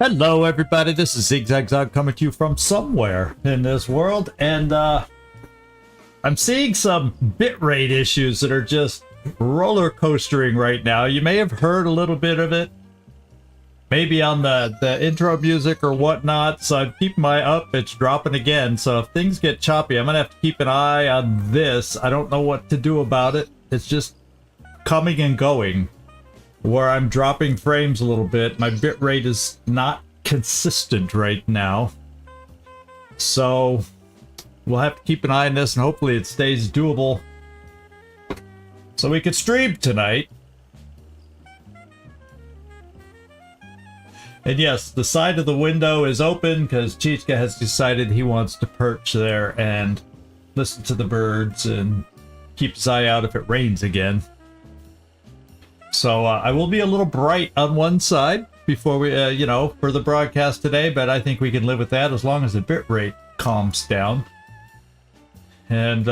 Hello everybody, this is Zigzag coming to you from somewhere in this world, and I'm seeing some bitrate issues that are just roller coastering right now. You may have heard a little bit of it, maybe on the intro music or whatnot, so I'm keeping my up, it's dropping again, so if things get choppy, I'm gonna have to keep an eye on this. I don't know what to do about it. It's just coming and going, where I'm dropping frames a little bit. My bitrate is not consistent right now, so we'll have to keep an eye on this, and hopefully it stays doable so we can stream tonight. And yes, the side of the window is open because Chichka has decided he wants to perch there and listen to the birds and keep his eye out if it rains again. So I will be a little bright on one side before we, for the broadcast today, but I think we can live with that as long as the bitrate calms down. And,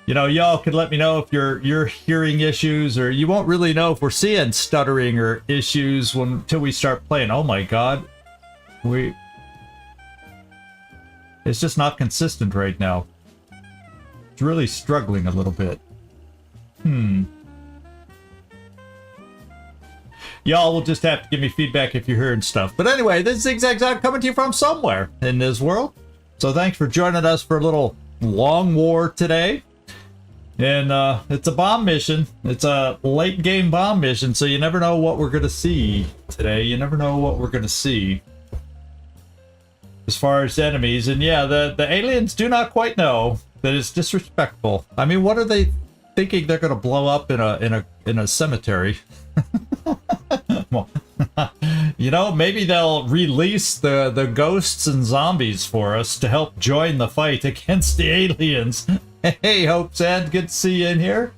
y'all can let me know if you're hearing issues, or you won't really know if we're seeing stuttering or issues until we start playing. Oh my god. It's just not consistent right now. It's really struggling a little bit. Y'all will just have to give me feedback if you're hearing stuff. But anyway, this is Zigzag coming to you from somewhere in this world. So thanks for joining us for a little long war today. And it's a bomb mission. It's a late game bomb mission, so you never know what we're going to see today. You never know what we're going to see as far as enemies. And yeah, the aliens do not quite know that it's disrespectful. I mean, what are they thinking they're going to blow up in a cemetery? Well, maybe they'll release the ghosts and zombies for us to help join the fight against the aliens. Hey, Hope's End, good to see you in here.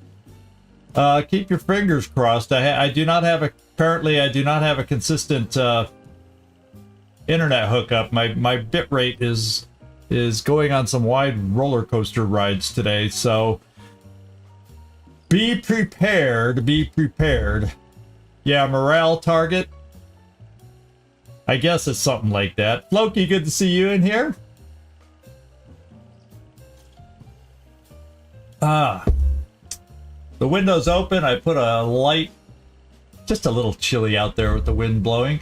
Keep your fingers crossed. I do not have a consistent internet hookup. My bitrate is going on some wide roller coaster rides today, so be prepared. Be prepared. Yeah, morale target. I guess it's something like that. Floki, good to see you in here. The window's open. I put a light. Just a little chilly out there with the wind blowing.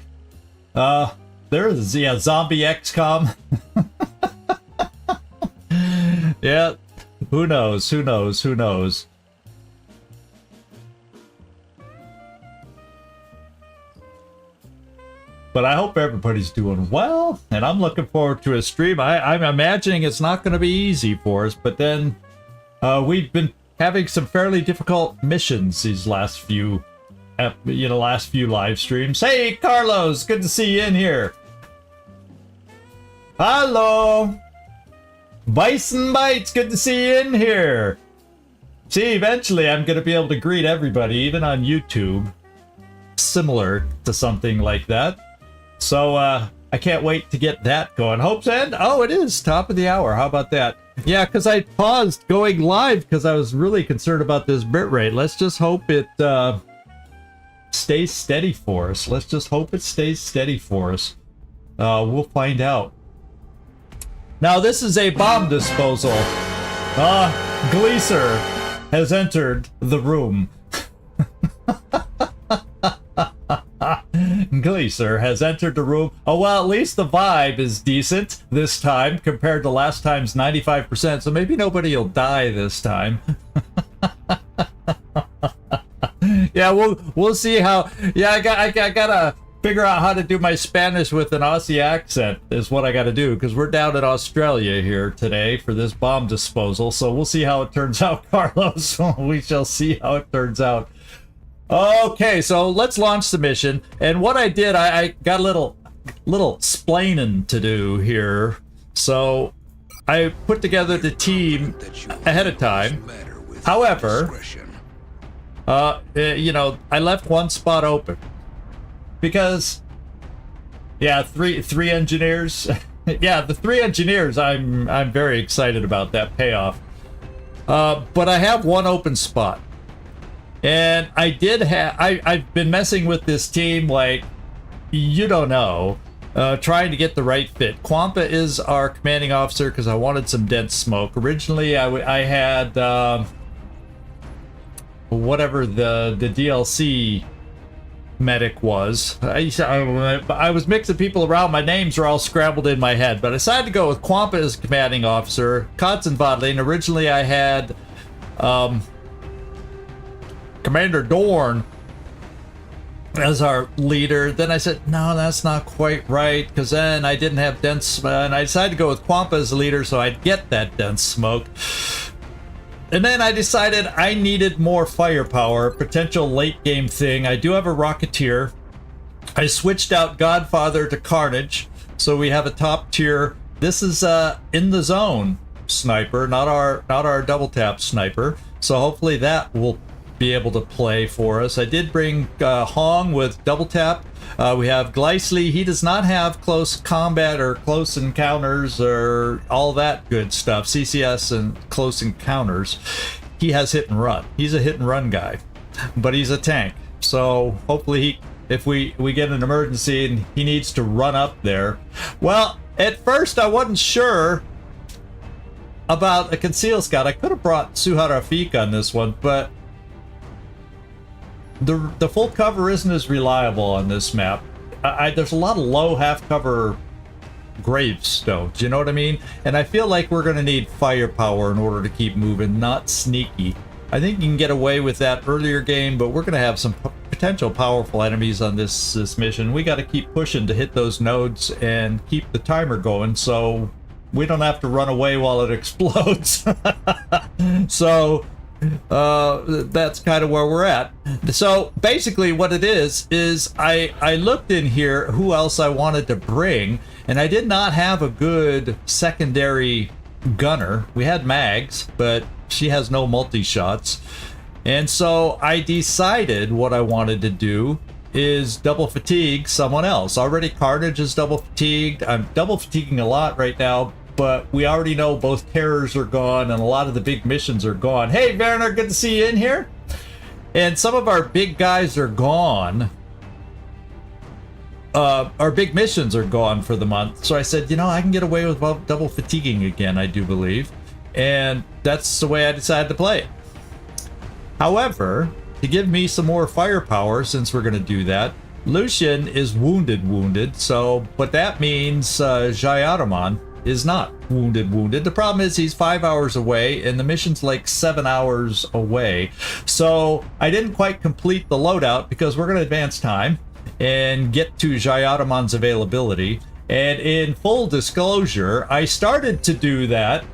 There is zombie XCom. Yeah, who knows? Who knows? Who knows? But I hope everybody's doing well, and I'm looking forward to a stream. I'm imagining it's not going to be easy for us, but then we've been having some fairly difficult missions these last few live streams. Hey, Carlos, good to see you in here. Hello, Bison Bites, good to see you in here. See, eventually I'm going to be able to greet everybody, even on YouTube, similar to something like that. So, I can't wait to get that going. Hope's End? Oh, it is top of the hour. How about that? Yeah, because I paused going live because I was really concerned about this bitrate. Let's just hope it stays steady for us. Let's just hope it stays steady for us. We'll find out. Now, this is a bomb disposal. Gleaser has entered the room. Gleaser has entered the room. Oh, well, at least the vibe is decent this time compared to last time's 95%, so maybe nobody will die this time. Yeah, we'll see how. Yeah, I gotta figure out how to do my Spanish with an Aussie accent is what I gotta do, because we're down in Australia here today for this bomb disposal, so we'll see how it turns out, Carlos. We shall see how it turns out. Okay, so let's launch the mission. And what I did, I got a little splaining to do here. So I put together the team ahead of time. However, I left one spot open because, yeah, three engineers. Yeah, the 3 engineers. I'm very excited about that payoff. But I have one open spot. And I've been messing with this team like you don't know. trying to get the right fit. Quampa is our commanding officer because I wanted some dense smoke. Originally, I had whatever the DLC medic was. I was mixing people around. My names are all scrambled in my head, but I decided to go with Quampa as commanding officer. Katzenwadling. Originally, I had Commander Dorn as our leader. Then I said, no, that's not quite right, because then I didn't have dense, and I decided to go with Quampa as the leader so I'd get that dense smoke. And then I decided I needed more firepower, potential late game thing. I do have a Rocketeer. I switched out Godfather to Carnage, so we have a top tier. This is in the zone sniper, not our double tap sniper. So hopefully that will be able to play for us. I did bring Hong with double tap. We have Gleisly. He does not have close combat or close encounters or all that good stuff, CCS and close encounters. He has hit and run. He's a hit and run guy, but he's a tank. So hopefully if we get an emergency and he needs to run up there. Well, at first I wasn't sure about a conceal scout. I could have brought Suha Rafik on this one, but the full cover isn't as reliable on this map. There's a lot of low half cover gravestones, you know what I mean? And I feel like we're going to need firepower in order to keep moving, not sneaky. I think you can get away with that earlier game, but we're going to have some potential powerful enemies on this mission. We got to keep pushing to hit those nodes and keep the timer going so we don't have to run away while it explodes. So that's kind of where we're at. So basically what it is I looked in here who else I wanted to bring, and I did not have a good secondary gunner. We had Mags, but she has no multi-shots. And so I decided what I wanted to do is double fatigue someone else. Already Carnage is double fatigued. I'm double fatiguing a lot right now, but we already know both terrors are gone and a lot of the big missions are gone. Hey, Werner, good to see you in here. And some of our big guys are gone. Our big missions are gone for the month. So I said, you know, I can get away with double fatiguing again, I do believe. And that's the way I decided to play it. However, to give me some more firepower, since we're going to do that, Lucian is wounded. So, but that means Jayaraman is not wounded. The problem is he's 5 hours away and the mission's like 7 hours away. So I didn't quite complete the loadout because we're going to advance time and get to Jayaraman's availability. And in full disclosure, I started to do that.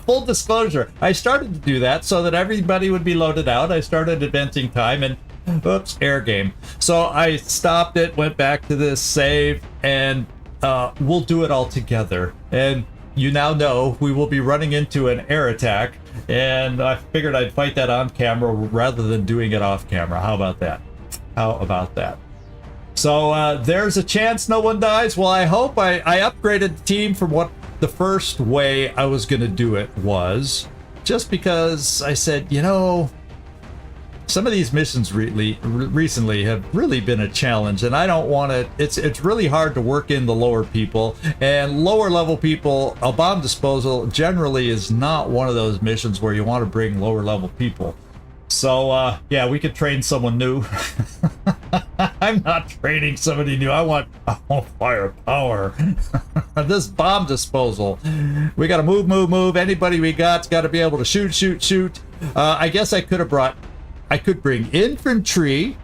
Full disclosure, I started to do that so that everybody would be loaded out. I started advancing time and oops, air game. So I stopped it, went back to this save, and we'll do it all together. And you now know we will be running into an air attack, and I figured I'd fight that on camera rather than doing it off camera. How about that? How about that? So there's a chance no one dies. Well, I hope I upgraded the team from what the first way I was going to do it was, just because I said, you know, some of these missions recently have really been a challenge, and I don't want to. It's really hard to work in the lower people, and lower level people. A bomb disposal generally is not one of those missions where you want to bring lower level people. So yeah, we could train someone new. I'm not training somebody new. I want firepower. This bomb disposal. We got to move. Anybody we got's got to be able to shoot. I guess I could bring infantry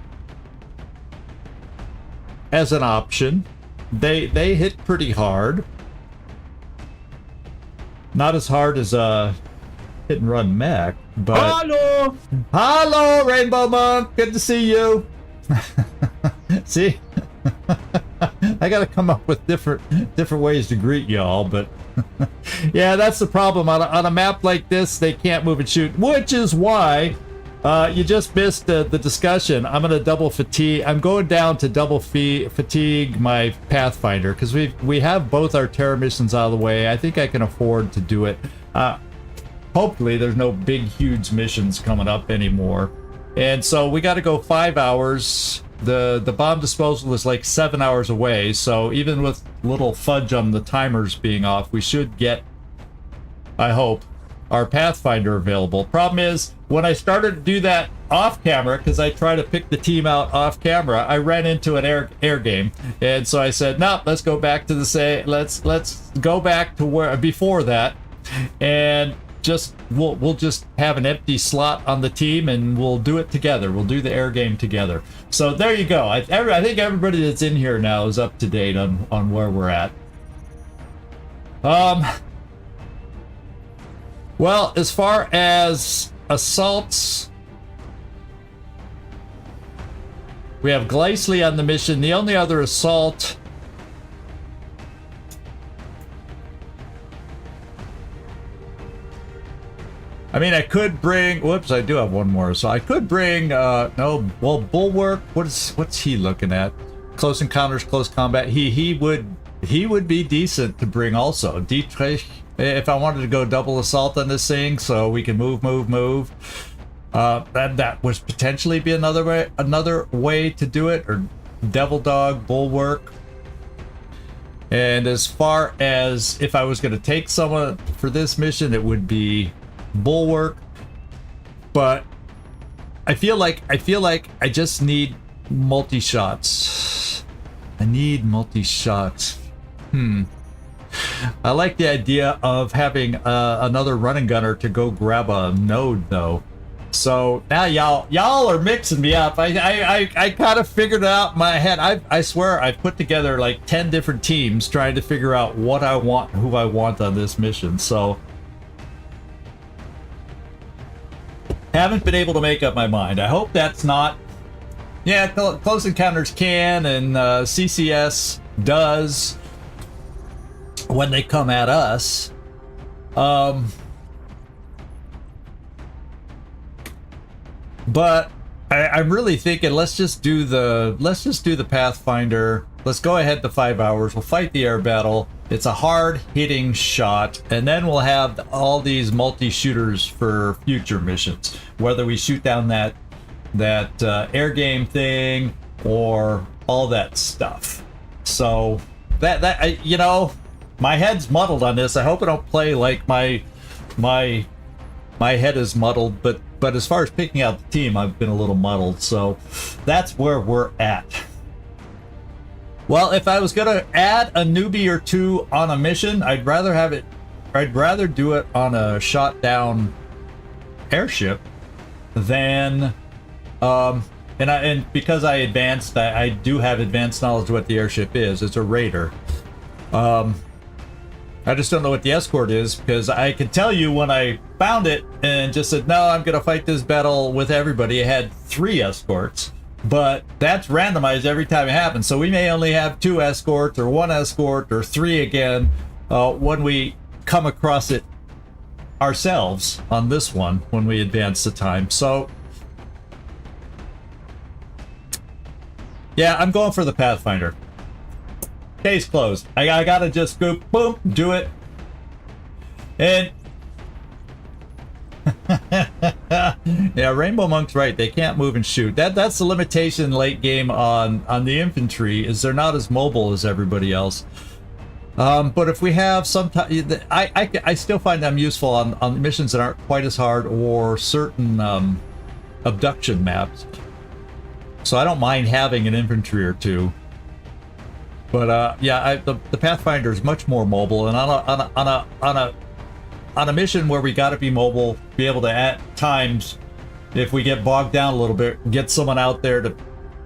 as an option. They hit pretty hard. Not as hard as hit and run mech, but hello Rainbow Monk, good to see you. See, I gotta come up with different ways to greet y'all, but yeah, that's the problem on a map like this. They can't move and shoot, which is why you just missed the discussion. I'm gonna double fatigue. I'm going down to double fatigue my Pathfinder because we have both our terror missions out of the way. I think I can afford to do it. Hopefully there's no big huge missions coming up anymore, and so we got to go 5 hours. the bomb disposal is like 7 hours away, so even with little fudge on the timers being off, we should get, I hope, our Pathfinder available. Problem is, when I started to do that off camera, because I try to pick the team out off camera, I ran into an air game, and so I said, no, let's go back to the let's go back to where before that, and just we'll just have an empty slot on the team, and we'll do it together. We'll do the air game together. So there you go. I think everybody that's in here now is up to date on where we're at. Well, as far as assaults, we have Glycely on the mission. The only other assault, I mean, I could bring, whoops, I do have one more. So I could bring, no, well, Bulwark, what's he looking at? Close encounters, close combat. He would be decent to bring also. Dietrich, if I wanted to go double assault on this thing, so we can move. That was potentially be another way to do it, or Devil Dog, Bulwark. And as far as if I was going to take someone for this mission, it would be Bulwark. But I feel like I just need multi-shots. I need multi-shots. I like the idea of having another running gunner to go grab a node, though. So now y'all are mixing me up. I kind of figured it out in my head. I swear I've put together like 10 different teams trying to figure out what I want, who I want on this mission. So haven't been able to make up my mind. I hope that's not. Yeah, Close Encounters can, and CCS does when they come at us. But I'm really thinking let's just do the Pathfinder. Let's go ahead to 5 hours. We'll fight the air battle. It's a hard hitting shot, and then we'll have all these multi-shooters for future missions. Whether we shoot down that air game thing or all that stuff. So that you know, my head's muddled on this. I hope I don't play like my head is muddled, but as far as picking out the team, I've been a little muddled. So that's where we're at. Well, if I was gonna add a newbie or two on a mission, I'd rather do it on a shot down airship than and because I advanced, I do have advanced knowledge of what the airship is. It's a raider. I just don't know what the escort is, because I could tell you when I found it and just said, no, I'm going to fight this battle with everybody. It had 3 escorts, but that's randomized every time it happens. So we may only have 2 escorts or 1 escort or 3 again when we come across it ourselves on this one, when we advance the time. So yeah, I'm going for the Pathfinder. Case closed. I gotta just go boom, do it. And yeah, Rainbow Monk's right. They can't move and shoot. That's the limitation late game on the infantry, is they're not as mobile as everybody else. But if we have some I still find them useful on missions that aren't quite as hard, or certain abduction maps. So I don't mind having an infantry or 2. But yeah, the Pathfinder is much more mobile, and on a mission where we got to be mobile, be able to at times, if we get bogged down a little bit, get someone out there to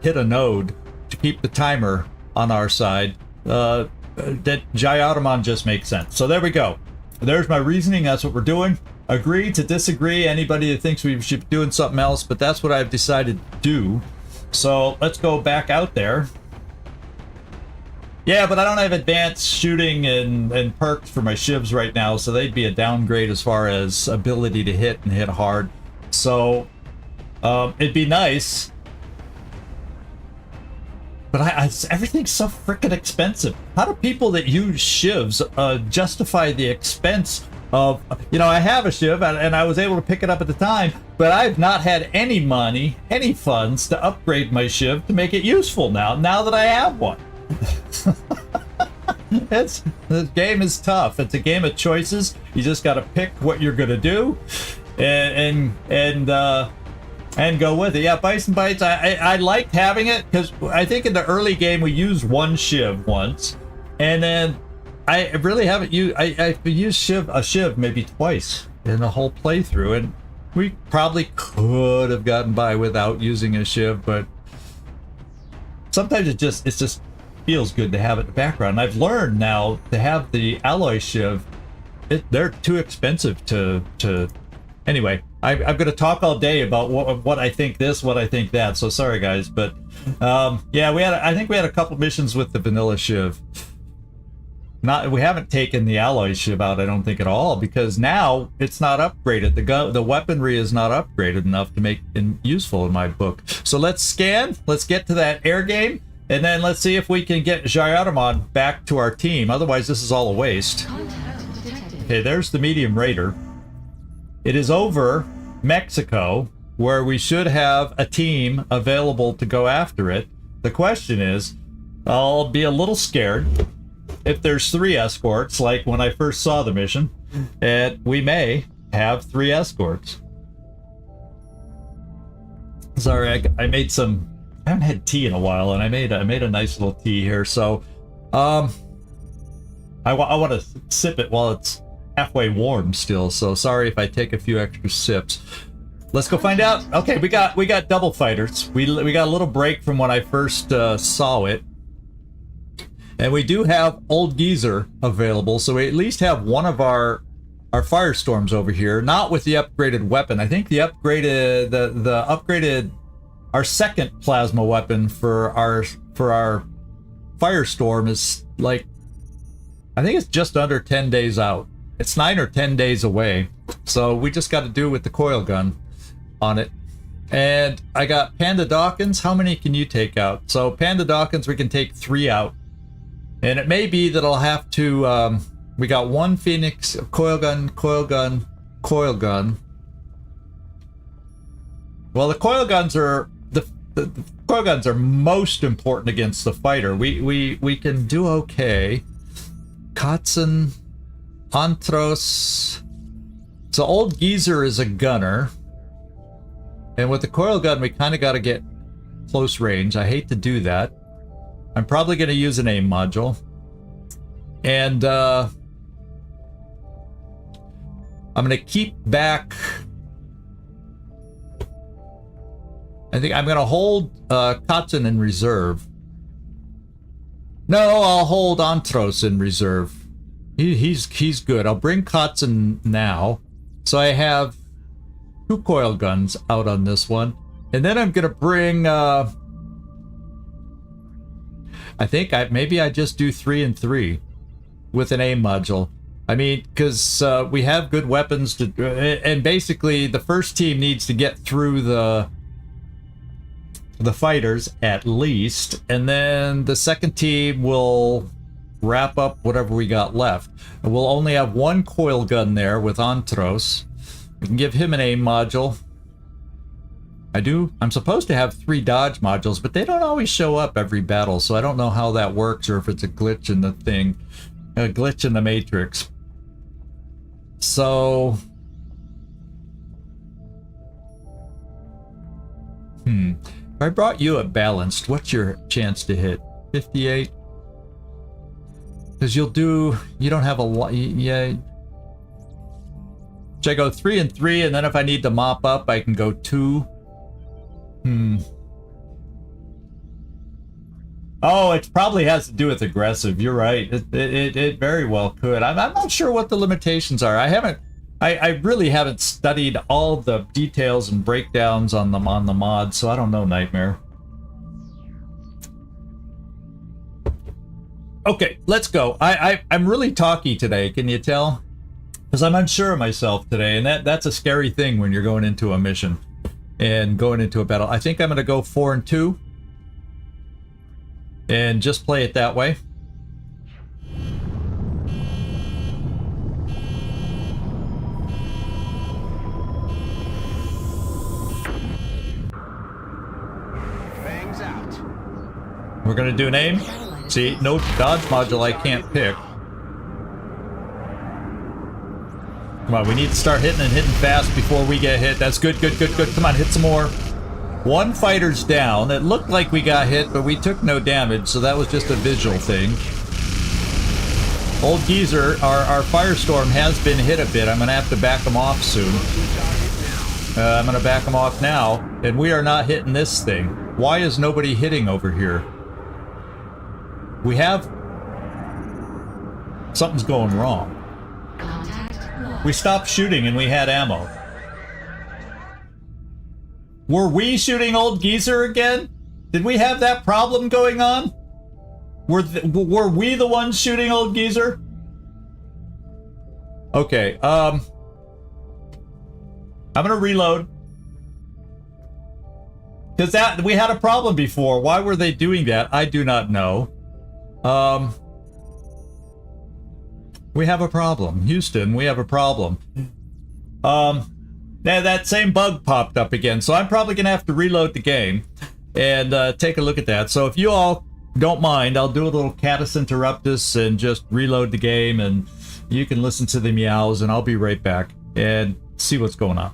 hit a node to keep the timer on our side. That Jyotamon just makes sense. So there we go. There's my reasoning. That's what we're doing. Agree to disagree. Anybody that thinks we should be doing something else, but that's what I've decided to do. So let's go back out there. Yeah, but I don't have advanced shooting and perks for my shivs right now, so they'd be a downgrade as far as ability to hit and hit hard. So it'd be nice, but everything's so freaking expensive. How do people that use shivs justify the expense of, you know, I have a Shiv and I was able to pick it up at the time, but I've not had any money, any funds to upgrade my Shiv to make it useful now that I have one. This game is tough. It's a game of choices. You just got to pick what you're gonna do, and go with it. Yeah, Bison Bites. I liked having it because I think in the early game we used one Shiv once, and then I really haven't used. I've used a Shiv maybe twice in the whole playthrough, and we probably could have gotten by without using a Shiv, but sometimes it just feels good to have it in the background. I've learned now to have the alloy Shiv. They're too expensive to. Anyway, I'm going to talk all day about what I think this, what I think that. So sorry guys, but yeah, I think we had a couple missions with the vanilla Shiv. We haven't taken the alloy Shiv out, I don't think, at all, because now it's not upgraded. The weaponry is not upgraded enough to make it useful in my book. So let's scan. Let's get to that air game. And then let's see if we can get Jayaramon back to our team. Otherwise, this is all a waste. Okay, there's the medium raider. It is over Mexico, where we should have a team available to go after it. The question is, I'll be a little scared if there's 3 escorts, like when I first saw the mission, and we may have 3 escorts. Sorry, I made some... I haven't had tea in a while, and I made a nice little tea here. So, I want to sip it while it's halfway warm still. So sorry if I take a few extra sips. Let's go find out. Okay, we got double fighters. We got a little break from when I first saw it, and we do have Old Geezer available. So we at least have one of our Firestorms over here, not with the upgraded weapon. I think the upgraded the upgraded. Our second plasma weapon for our Firestorm is like, I think it's just under 10 days out. It's 9 or 10 days away. So we just got to do with the coil gun on it. And I got Panda Dawkins. How many can you take out? So Panda Dawkins, we can take 3 out. And it may be that I'll have to, we got 1 Phoenix, coil gun. Well, the coil guns are the coil guns are most important against the fighter. We can do okay. Katzen, Antros. So Old Geezer is a gunner, and with the coil gun, we kind of got to get close range. I hate to do that. I'm probably going to use an aim module, and I'm going to keep back. I think I'm going to hold Katzen in reserve. No, I'll hold Antros in reserve. He's good. I'll bring Katzen now. So I have 2 coil guns out on this one. And then I'm going to bring... I think maybe I just do 3 and 3 with an aim module. I mean, because we have good weapons to... and basically, the first team needs to get through the fighters at least, and then the second team will wrap up whatever we got left. And we'll only have 1 coil gun there with Antros. We can give him an aim module. I'm supposed to have 3 dodge modules, but they don't always show up every battle, so I don't know how that works or if it's a glitch in the thing, a glitch in the matrix. So if I brought you at balanced, what's your chance to hit? 58? Because you don't have a lot. Yeah. Should I go 3 and 3, and then if I need to mop up, I can go 2? Oh, it probably has to do with aggressive. You're right. It very well could. I'm not sure what the limitations are. I really haven't studied all the details and breakdowns on the mod, so I don't know, Nightmare. Okay, let's go. I'm really talky today, can you tell? Because I'm unsure of myself today, and that's a scary thing when you're going into a mission and going into a battle. I think I'm going to go 4 and 2 and just play it that way. We're gonna do an aim. See, no dodge module I can't pick. Come on, we need to start hitting and hitting fast before we get hit. That's good, good, good, good. Come on, hit some more. One fighter's down. It looked like we got hit, but we took no damage, so that was just a visual thing. Old Geezer, our Firestorm has been hit a bit. I'm gonna have to back him off soon. I'm gonna back him off now, and we are not hitting this thing. Why is nobody hitting over here? We have... Something's going wrong. We stopped shooting and we had ammo. Were we shooting Old Geezer again? Did we have that problem going on? Were we the ones shooting Old Geezer? Okay, I'm gonna reload. Because that we had a problem before. Why were they doing that? I do not know. We have a problem. Houston, we have a problem. That same bug popped up again, so I'm probably gonna have to reload the game and take a look at that. So if you all don't mind, I'll do a little catus interruptus and just reload the game, and you can listen to the meows, and I'll be right back and see what's going on.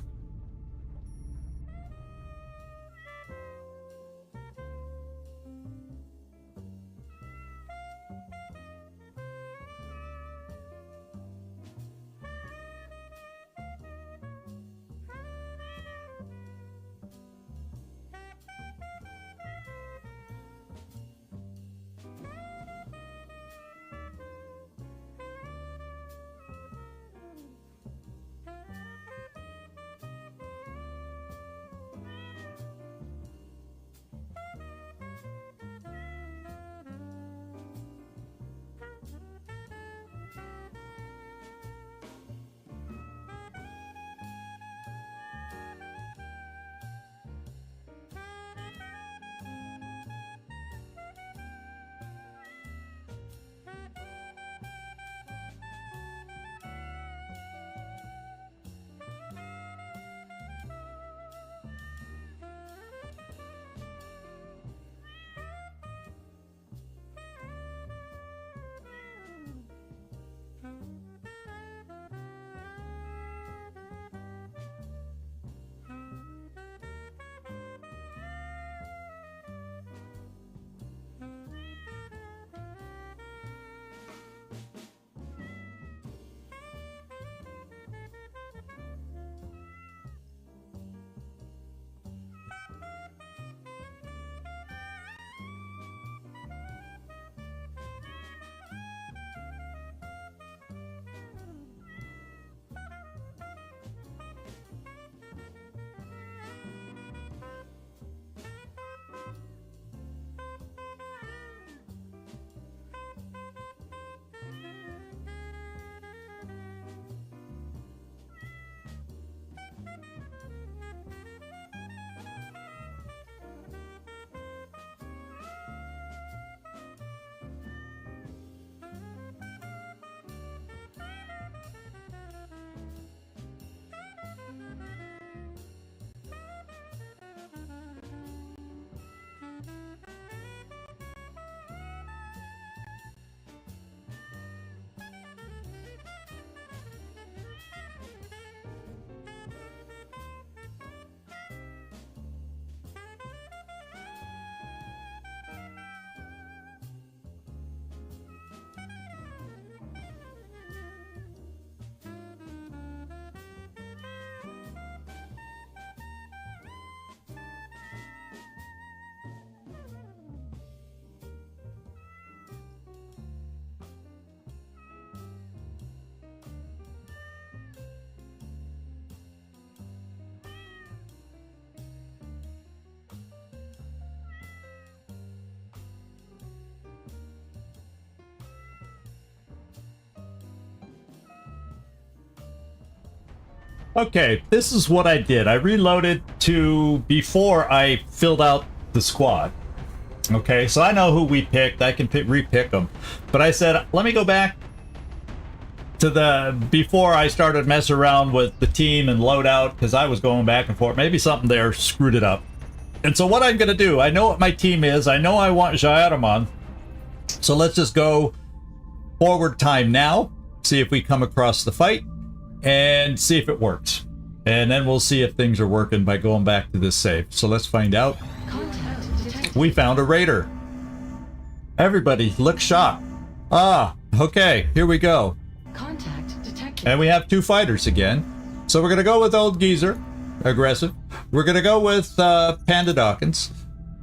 Okay, this is what I did. I reloaded to before I filled out the squad. Okay, so I know who we picked. I can re-pick them. But I said, let me go back to the before I started messing around with the team and loadout, because I was going back and forth. Maybe something there screwed it up. And so what I'm going to do, I know what my team is. I know I want Jayaramon. So let's just go forward time now. See if we come across the fight. And see if it works. And then we'll see if things are working by going back to this save. So let's find out. We found a raider. Everybody, look shocked. Ah, okay, here we go. Contact detected. And we have 2 fighters again. So we're going to go with Old Geezer, aggressive. We're going to go with Panda Dawkins.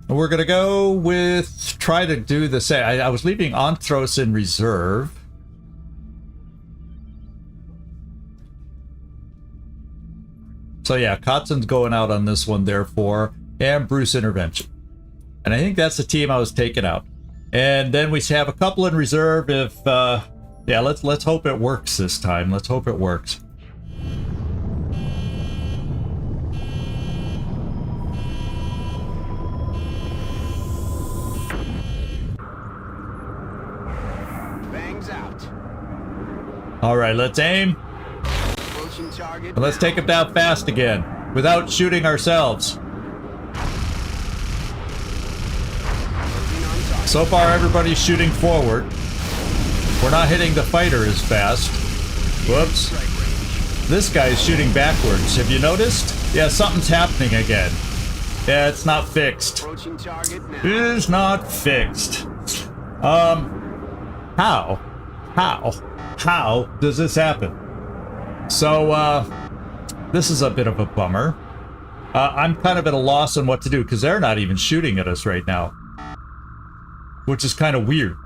And we're going to go with, try to do the same. I was leaving Anthros in reserve. So yeah, Kotzen's going out on this one, therefore, and Bruce Intervention. And I think that's the team I was taking out. And then we have a couple in reserve if, yeah, let's hope it works this time. Let's hope it works. Bangs out. All right, let's aim. Target. And let's take him down fast again, without shooting ourselves. So far, everybody's shooting forward. We're not hitting the fighter as fast. Whoops. This guy's shooting backwards. Have you noticed? Yeah, something's happening again. Yeah, it's not fixed. It is not fixed. How does this happen? So, this is a bit of a bummer. I'm kind of at a loss on what to do, because they're not even shooting at us right now. Which is kind of weird.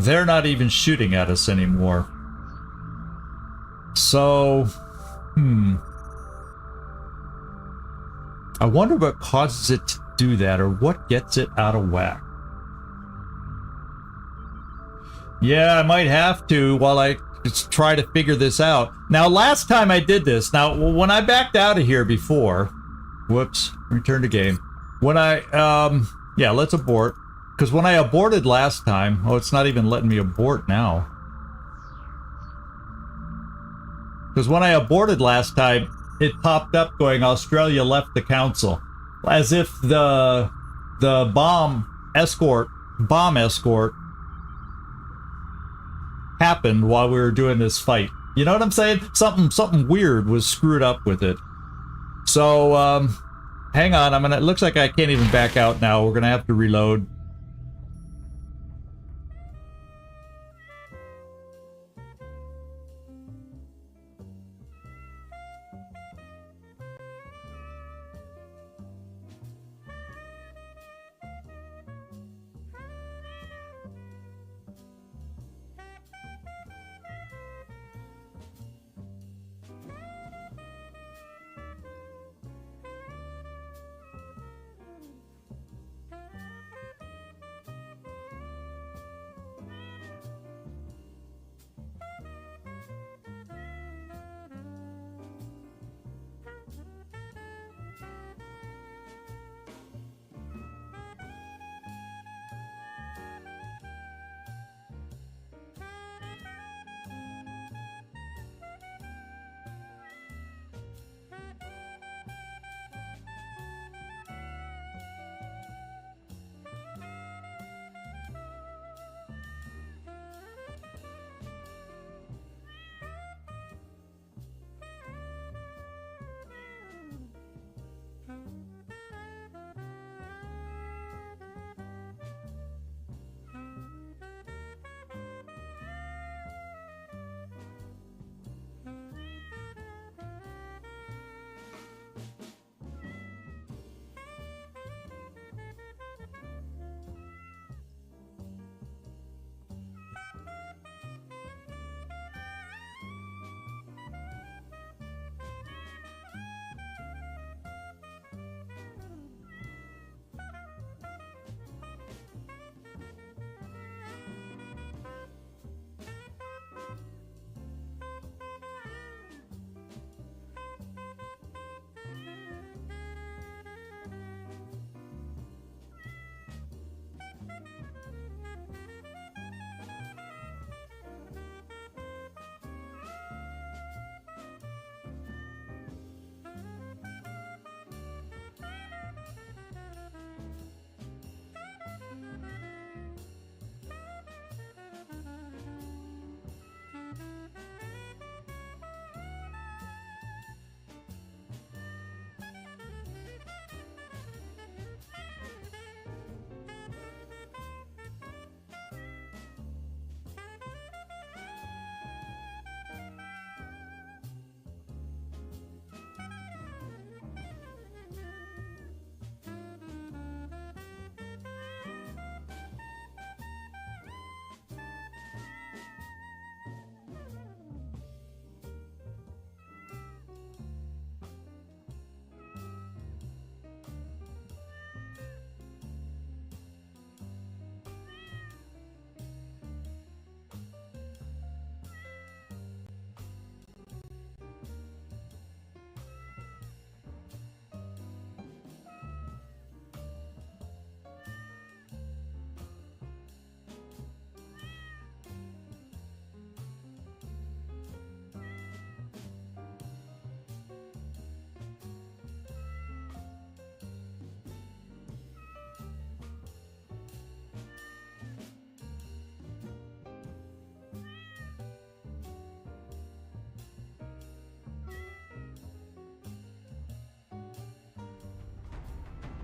They're not even shooting at us anymore. So, I wonder what causes it to do that, or what gets it out of whack. Yeah, I might have to while I just try to figure this out. Now, last time I did this, now, when I backed out of here before, whoops, return to game. When I, yeah, let's abort. Because when I aborted last time, oh, it's not even letting me abort now. Because when I aborted last time, it popped up going, Australia left the council. As if the bomb escort happened while we were doing this fight. You know what I'm saying? Something weird was screwed up with it. So, hang on. It looks like I can't even back out now. We're gonna have to reload.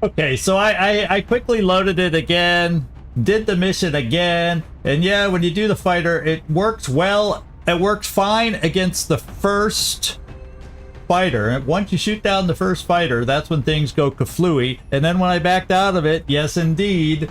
Okay, so I quickly loaded it again, did the mission again, and yeah, when you do the fighter, it works well. It works fine against the first fighter. And once you shoot down the first fighter, that's when things go kaflooey. And then when I backed out of it, yes indeed,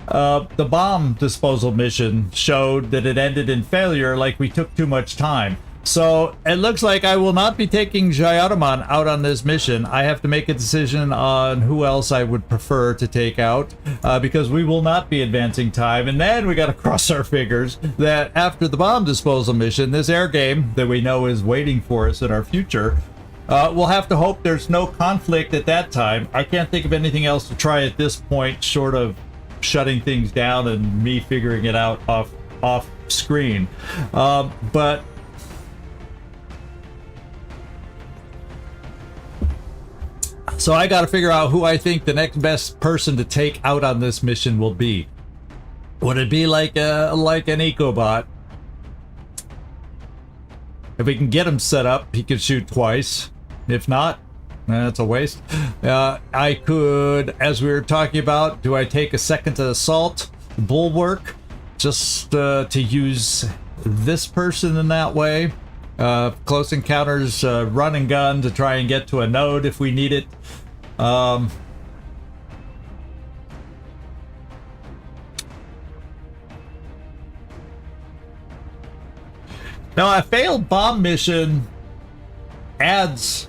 the bomb disposal mission showed that it ended in failure, like we took too much time. So it looks like I will not be taking Jayaraman out on this mission. I have to make a decision on who else I would prefer to take out, because we will not be advancing time. And then we got to cross our fingers that after the bomb disposal mission, this air game that we know is waiting for us in our future, we'll have to hope there's no conflict at that time. I can't think of anything else to try at this point, short of shutting things down and me figuring it out off screen. But so I got to figure out who I think the next best person to take out on this mission will be. Would it be like an EcoBot? If we can get him set up, he could shoot twice. If not, that's a waste. I could, as we were talking about, do I take a second assault bulwark just to use this person in that way? Close encounters, run and gun to try and get to a node if we need it. Now a failed bomb mission adds,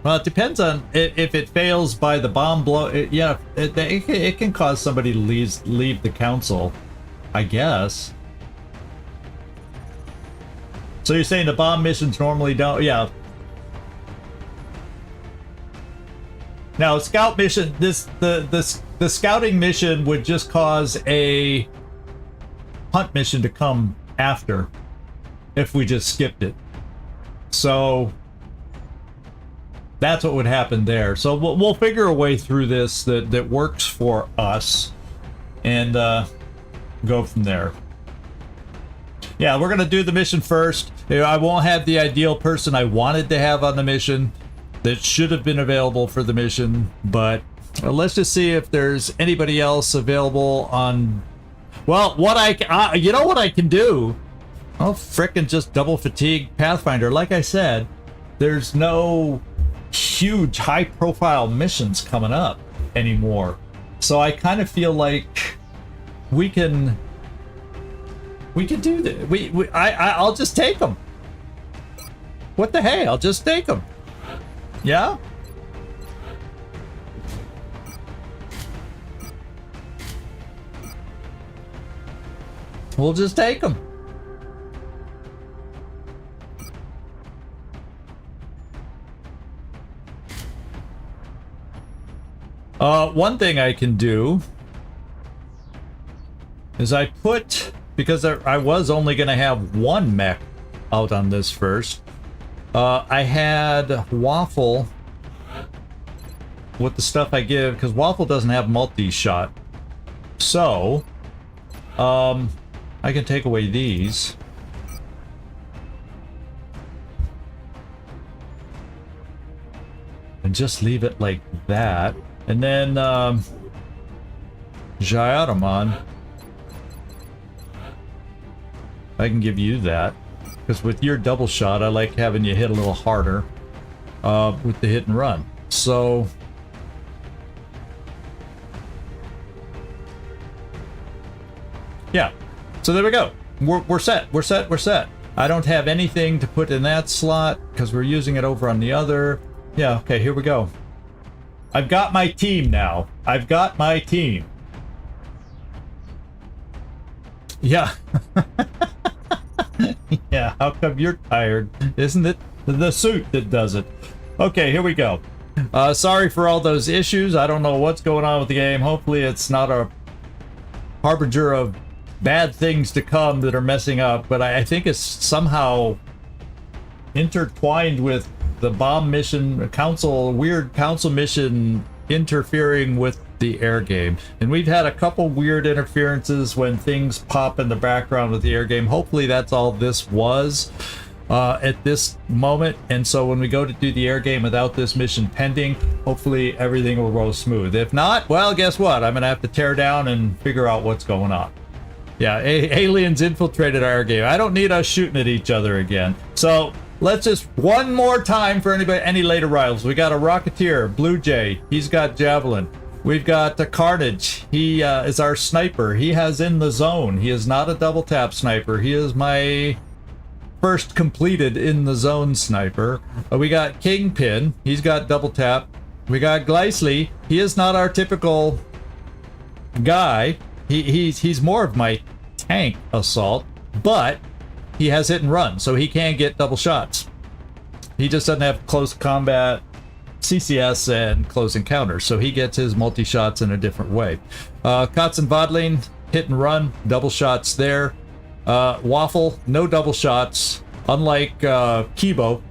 well, it depends on if it fails by the bomb blow. It can cause somebody to leave the council, I guess. So you're saying the bomb missions normally don't? Yeah. Now, scout mission. The scouting mission would just cause a hunt mission to come after if we just skipped it. So that's what would happen there. So we'll figure a way through this that works for us, and go from there. Yeah, we're gonna do the mission first. I won't have the ideal person I wanted to have on the mission that should have been available for the mission, but let's just see if there's anybody else available on. Well, you know what I can do? I'll frickin' just double fatigue Pathfinder. Like I said, there's no huge high-profile missions coming up anymore, so I kind of feel like we can do this. I'll just take them. What the hey? I'll just take them. Yeah? We'll just take them. One thing I can do is because I was only going to have one mech out on this first. I had Waffle with the stuff I give, because Waffle doesn't have multi-shot. So, I can take away these. And just leave it like that. And then, Jayaraman, I can give you that. Because with your double shot, I like having you hit a little harder with the hit and run. So, yeah. So there we go. We're set. We're set. I don't have anything to put in that slot because we're using it over on the other. Yeah, okay, here we go. I've got my team now. I've got my team. Yeah. Yeah, how come you're tired? Isn't it the suit that does it? Okay, here we go. Sorry for all those issues. I don't know what's going on with the game. Hopefully it's not a harbinger of bad things to come that are messing up, but I think it's somehow intertwined with the bomb mission, weird council mission interfering with the air game. And we've had a couple weird interferences when things pop in the background with the air game. Hopefully that's all this was. at this moment, and so when we go to do the air game without this mission pending, hopefully everything will roll smooth. If not, well, guess what? I'm gonna have to tear down and figure out what's going on. Yeah, aliens infiltrated our game. I don't need us shooting at each other again. So let's just one more time for any late arrivals. We got a Rocketeer, Blue Jay. He's got Javelin. We've got the Carnage. He is our sniper. He has In the Zone. He is not a double tap sniper. He is my first completed In the Zone sniper. We got Kingpin. He's got double tap. We got Gleisley. He is not our typical guy. He's more of my tank assault, but he has hit and run, so he can get double shots. He just doesn't have close combat, CCS, and close encounters, so he gets his multi-shots in a different way. Kotzen Vodling, hit and run, double shots there. Waffle, no double shots, unlike Kibo,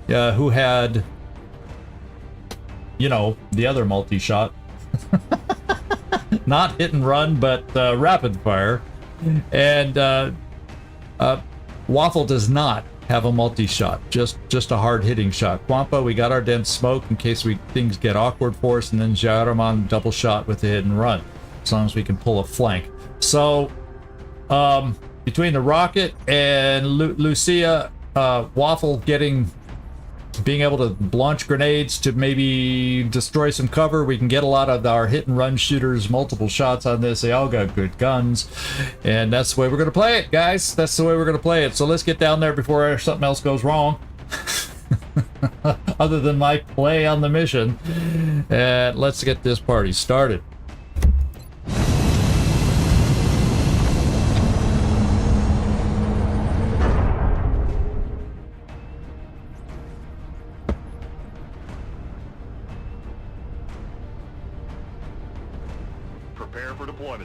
who had, you know, the other multi-shot. Not hit and run, but rapid fire. And Waffle does not have a multi-shot, just a hard-hitting shot. Quampa, we got our dense smoke in case things get awkward for us, and then Jaruman double shot with the hit and run, as long as we can pull a flank. So, between the rocket and Lucia, Waffle being able to launch grenades to maybe destroy some cover, we can get a lot of our hit and run shooters multiple shots on this. They all got good guns, and that's the way we're gonna play it, guys. That's the way we're gonna play it. So let's get down there before something else goes wrong. Other than my play on the mission, and let's get this party started.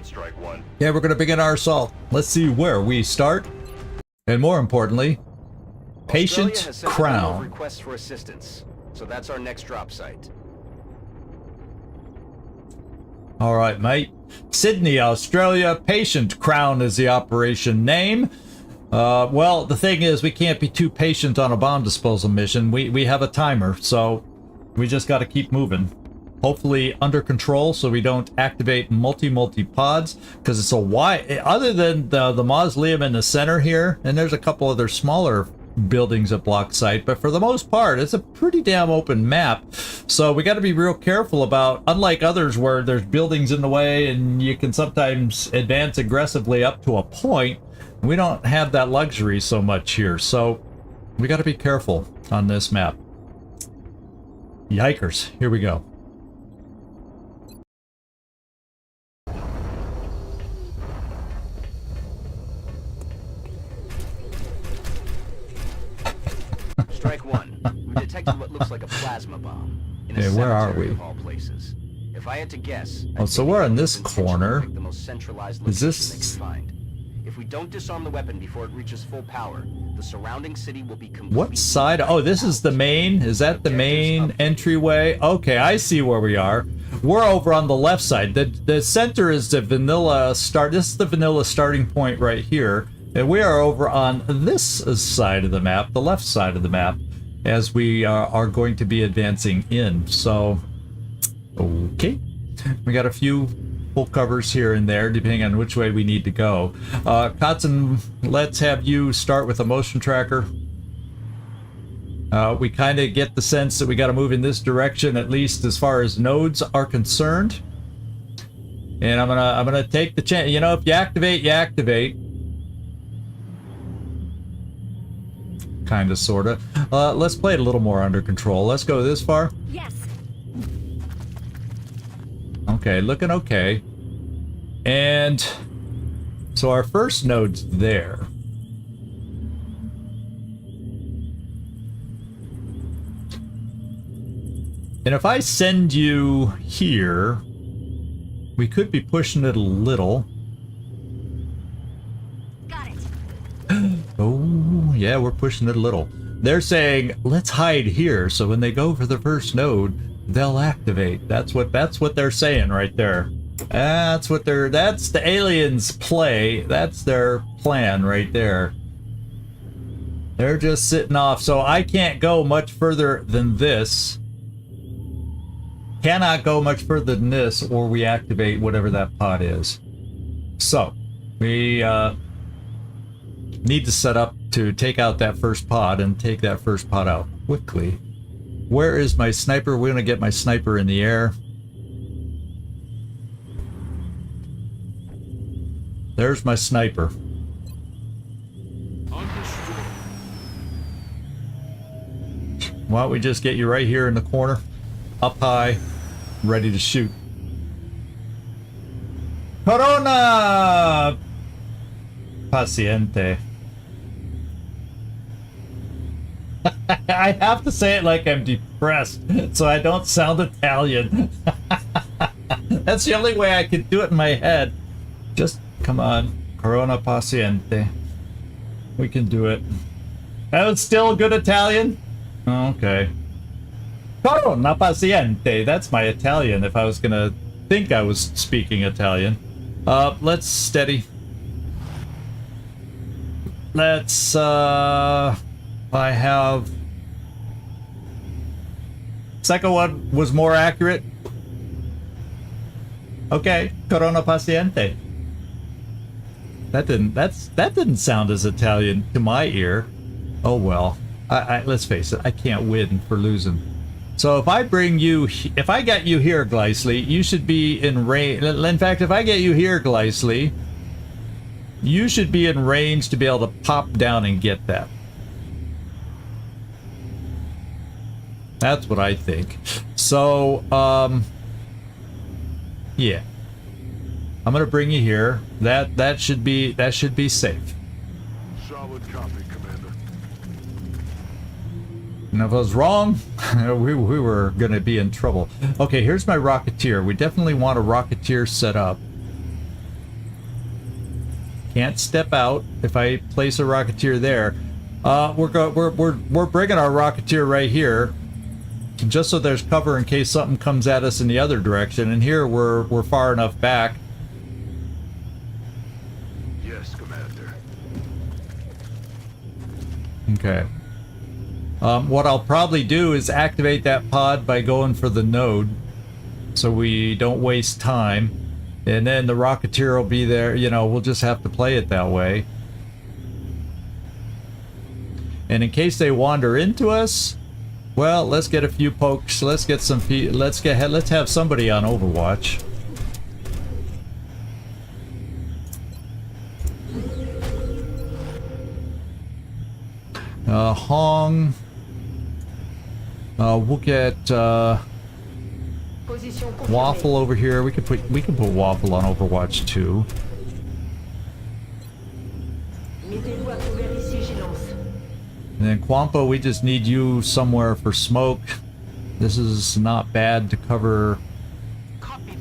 Strike one. Yeah, we're going to begin our assault. Let's see where we start. And more importantly, Patient Crown. Requests for assistance. So that's our next drop site. All right, mate. Sydney, Australia. Patient Crown is the operation name. Well, the thing is, we can't be too patient on a bomb disposal mission. We have a timer, so we just got to keep moving. Hopefully under control, so we don't activate multi pods, because it's a wide, other than the mausoleum in the center here, and there's a couple other smaller buildings that block sight, but for the most part it's a pretty damn open map. So we got to be real careful about, unlike others where there's buildings in the way and you can sometimes advance aggressively up to a point, we don't have that luxury so much here, so we got to be careful on this map. Yikers, here we go. Strike one. We detected what looks like a plasma bomb in a Okay, where are cemetery we? of all places. If I had to guess, Oh, so we're in this intentionally corner. pick the most centralized Is location this- they can find. If we don't disarm the weapon before it reaches full power, the surrounding city will be completely... What side? Oh, this is the main. Is that the main entryway? Okay, I see where we are. We're over on the left side. The center is the vanilla start. This is the vanilla starting point right here. And we are over on this side of the map, the left side of the map, as we are going to be advancing in. So, okay. We got a few full covers here and there, depending on which way we need to go. Kotzen, let's have you start with a motion tracker. We kind of get the sense that we got to move in this direction, at least as far as nodes are concerned. And I'm gonna take the chance. You know, if you activate, you activate. Kind of, sort of. Let's play it a little more under control. Let's go this far. Yes. Okay, looking okay. And so our first node's there. And if I send you here, we could be pushing it a little. Got it. Oh, yeah, we're pushing it a little. They're saying, let's hide here, so when they go for the first node, they'll activate. That's what they're saying right there. That's the aliens' play. That's their plan right there. They're just sitting off, so I can't go much further than this. Cannot go much further than this, or we activate whatever that pod is. So, we need to set up to take out that first pod and take that first pod out quickly. Where is my sniper? We're gonna get my sniper in the air. There's my sniper. Why don't we just get you right here in the corner, up high, ready to shoot. Corona paciente. I have to say it like I'm depressed, so I don't sound Italian. That's the only way I can do it in my head. Just come on, Corona paciente. We can do it. That was still good Italian? Okay. Corona paciente. That's my Italian if I was gonna think I was speaking Italian. Let's steady. Let's, I have... Second one was more accurate. Okay, Corona paciente. That didn't sound as Italian to my ear. Oh well. Let's face it, I can't win for losing. So if I bring you, if I get you here, Glycely, you should be in range. In fact, if I get you here, Glycely, you should be in range to be able to pop down and get that. That's what I think. So, yeah. I'm gonna bring you here. That should be safe. Solid copy, Commander. And if I was wrong, we were gonna be in trouble. Okay, here's my Rocketeer. We definitely want a Rocketeer set up. Can't step out if I place a Rocketeer there. We're bringing our Rocketeer right here, just so there's cover in case something comes at us in the other direction. And here we're far enough back. Yes, Commander. Okay. What I'll probably do is activate that pod by going for the node, so we don't waste time. And then the Rocketeer will be there. You know, we'll just have to play it that way. And in case they wander into us, well, let's get a few pokes. Let's get some feet. Let's have somebody on Overwatch. Hong. We'll get Waffle over here. We can put Waffle on Overwatch too. And then Quampo, we just need you somewhere for smoke. This is not bad to cover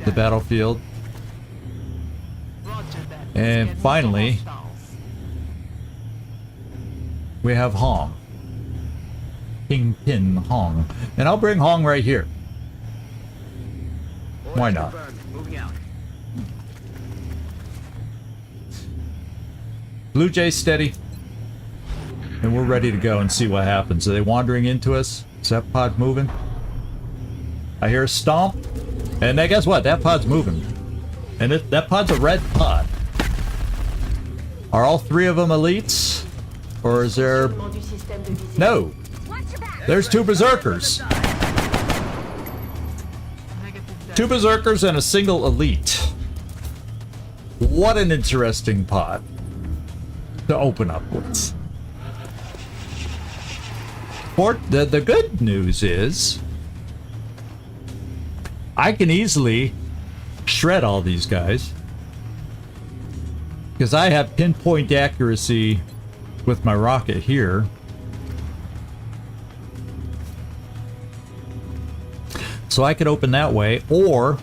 the battlefield. And finally, we have Hong. Kingpin Hong. And I'll bring Hong right here. Why not? Blue Jay steady. And we're ready to go and see what happens. Are they wandering into us? Is that pod moving? I hear a stomp. And then guess what? That pod's moving. And that pod's a red pod. Are all three of them elites? Or is there... No! There's two berserkers. Two berserkers and a single elite. What an interesting pod to open up with. The good news is I can easily shred all these guys because I have pinpoint accuracy with my rocket here. So I could open that way, or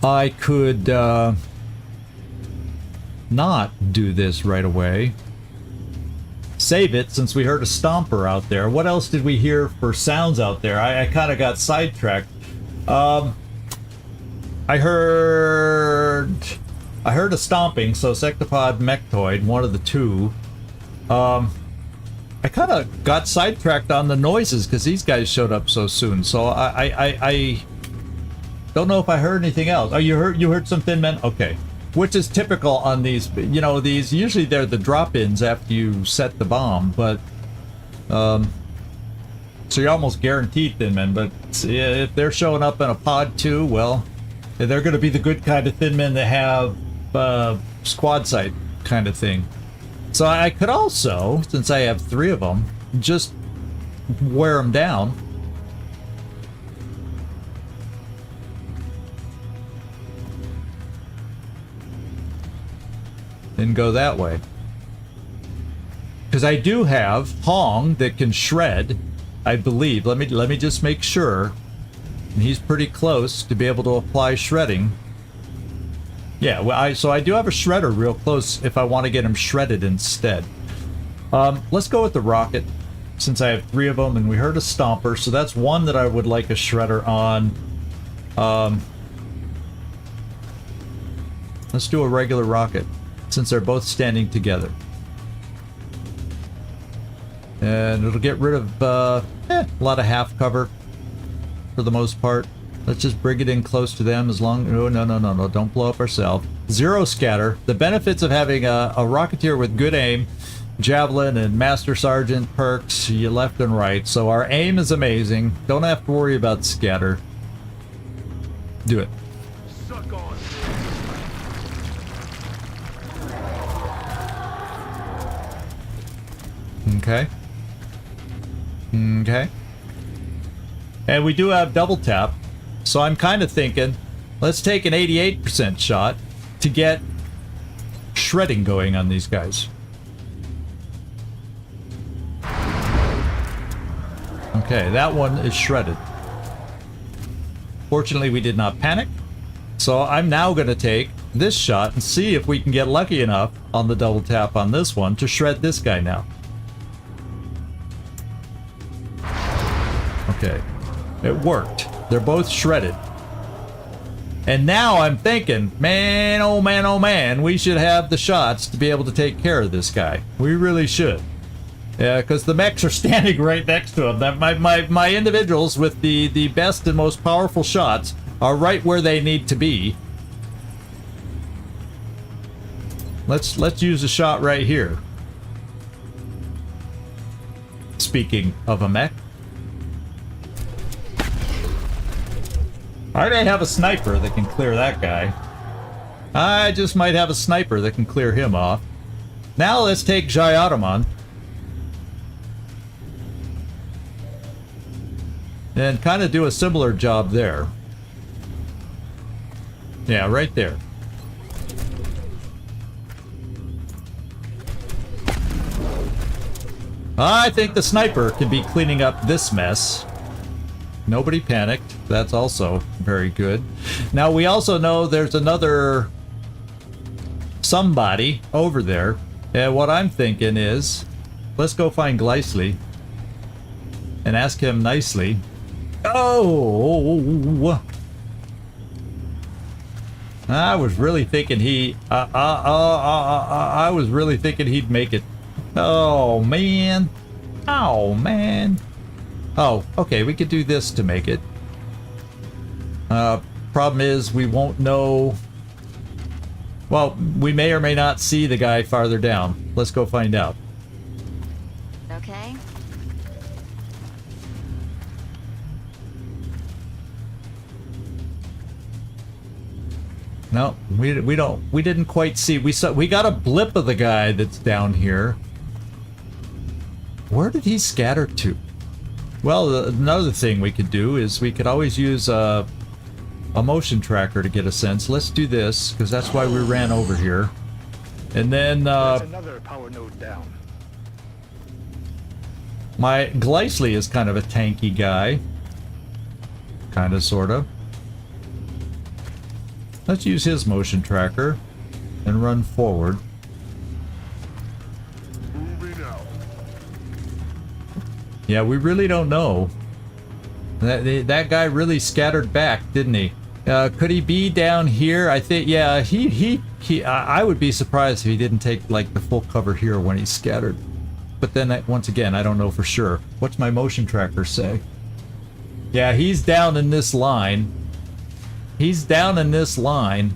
I could not do this right away. Save it, since we heard a stomper out there. What else did we hear for sounds out there? I kind of got sidetracked. I heard a stomping, so Sectopod, Mechtoid, one of the two. I kind of got sidetracked on the noises because these guys showed up so soon. So I don't know if I heard anything else. Oh, you heard some thin men? Okay. Which is typical on these, you know, these, usually they're the drop-ins after you set the bomb, but, so you're almost guaranteed thin men, but if they're showing up in a pod too, well, they're going to be the good kind of thin men that have, squad sight kind of thing. So I could also, since I have 3 of them, just wear them down. And go that way. Because I do have Hong that can shred, I believe. Let me just make sure. And he's pretty close to be able to apply shredding. Yeah, well, so I do have a shredder real close if I want to get him shredded instead. Let's go with the rocket, since I have 3 of them, and we heard a stomper, so that's one that I would like a shredder on. Let's do a regular rocket, since they're both standing together. And it'll get rid of a lot of half cover for the most part. Let's just bring it in close to them as long... No, don't blow up ourselves. 0 scatter. The benefits of having a Rocketeer with good aim, Javelin and Master Sergeant perks, you left and right. So our aim is amazing. Don't have to worry about scatter. Do it. Suck on. Okay. Okay. And we do have double tap. So I'm kind of thinking, let's take an 88% shot to get shredding going on these guys. Okay, that one is shredded. Fortunately, we did not panic. So I'm now going to take this shot and see if we can get lucky enough on the double tap on this one to shred this guy now. Okay, it worked. They're both shredded. And now I'm thinking, man, oh man, we should have the shots to be able to take care of this guy. We really should. Yeah, because the mechs are standing right next to him. My individuals with the best and most powerful shots are right where they need to be. Let's use a shot right here. Speaking of a mech. I may have a sniper that can clear that guy. I just might have a sniper that can clear him off. Now let's take Jyotamon. And kind of do a similar job there. Yeah, right there. I think the sniper can be cleaning up this mess. Nobody panicked. That's also very good. Now we also know there's another somebody over there. And what I'm thinking is, let's go find Gleisley and ask him nicely. Oh! I was really thinking I was really thinking he'd make it. Oh man. Oh man. Oh, okay, we could do this to make it. Problem is, we won't know... Well, we may or may not see the guy farther down. Let's go find out. Okay. No, we didn't quite see. We got a blip of the guy that's down here. Where did he scatter to? Well, another thing we could do is we could always use a motion tracker to get a sense. Let's do this, because that's why we ran over here. And then, There's another power node down. my Gleisley is kind of a tanky guy. Kind of, sort of. Let's use his motion tracker and run forward. Moving out. Yeah, we really don't know. That guy really scattered back, didn't he? Could he be down here? I think, yeah, I would be surprised if he didn't take, like, the full cover here when he scattered. but then once again, I don't know for sure. What's my motion tracker say? Yeah, he's down in this line. He's down in this line.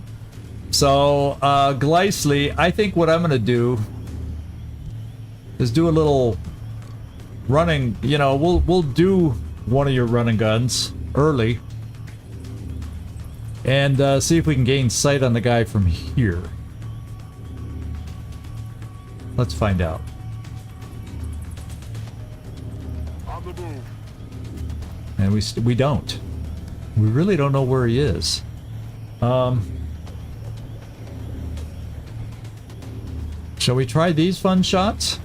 So, Gleisly, I think what I'm going to do is do a little running, you know, we'll do one of your running guns early. And see if we can gain sight on the guy from here. Let's find out. On the move. And we don't. We really don't know where he is. Shall we try these fun shots?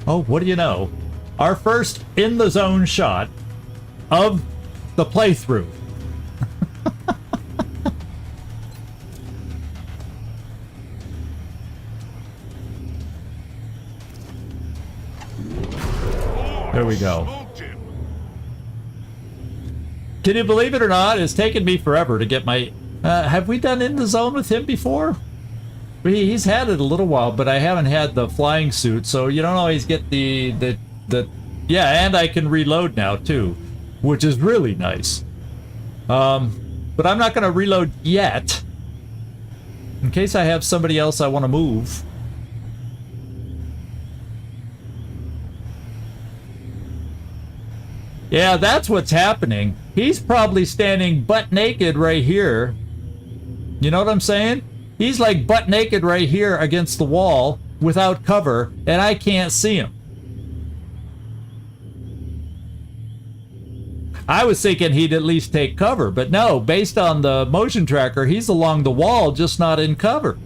Oh, what do you know? Our first in the zone shot of the playthrough. There we go. Can you believe it or not? It's taken me forever to get my... have we done in the zone with him before? He's had it a little while, but I haven't had the flying suit, so you don't always get the yeah, and I can reload now too, which is really nice. But I'm not going to reload yet, in case I have somebody else I want to move. Yeah, that's what's happening. He's probably standing butt naked right here. You know what I'm saying? He's like butt naked right here against the wall without cover, and I can't see him. I was thinking he'd at least take cover, but no, based on the motion tracker, he's along the wall, just not in cover.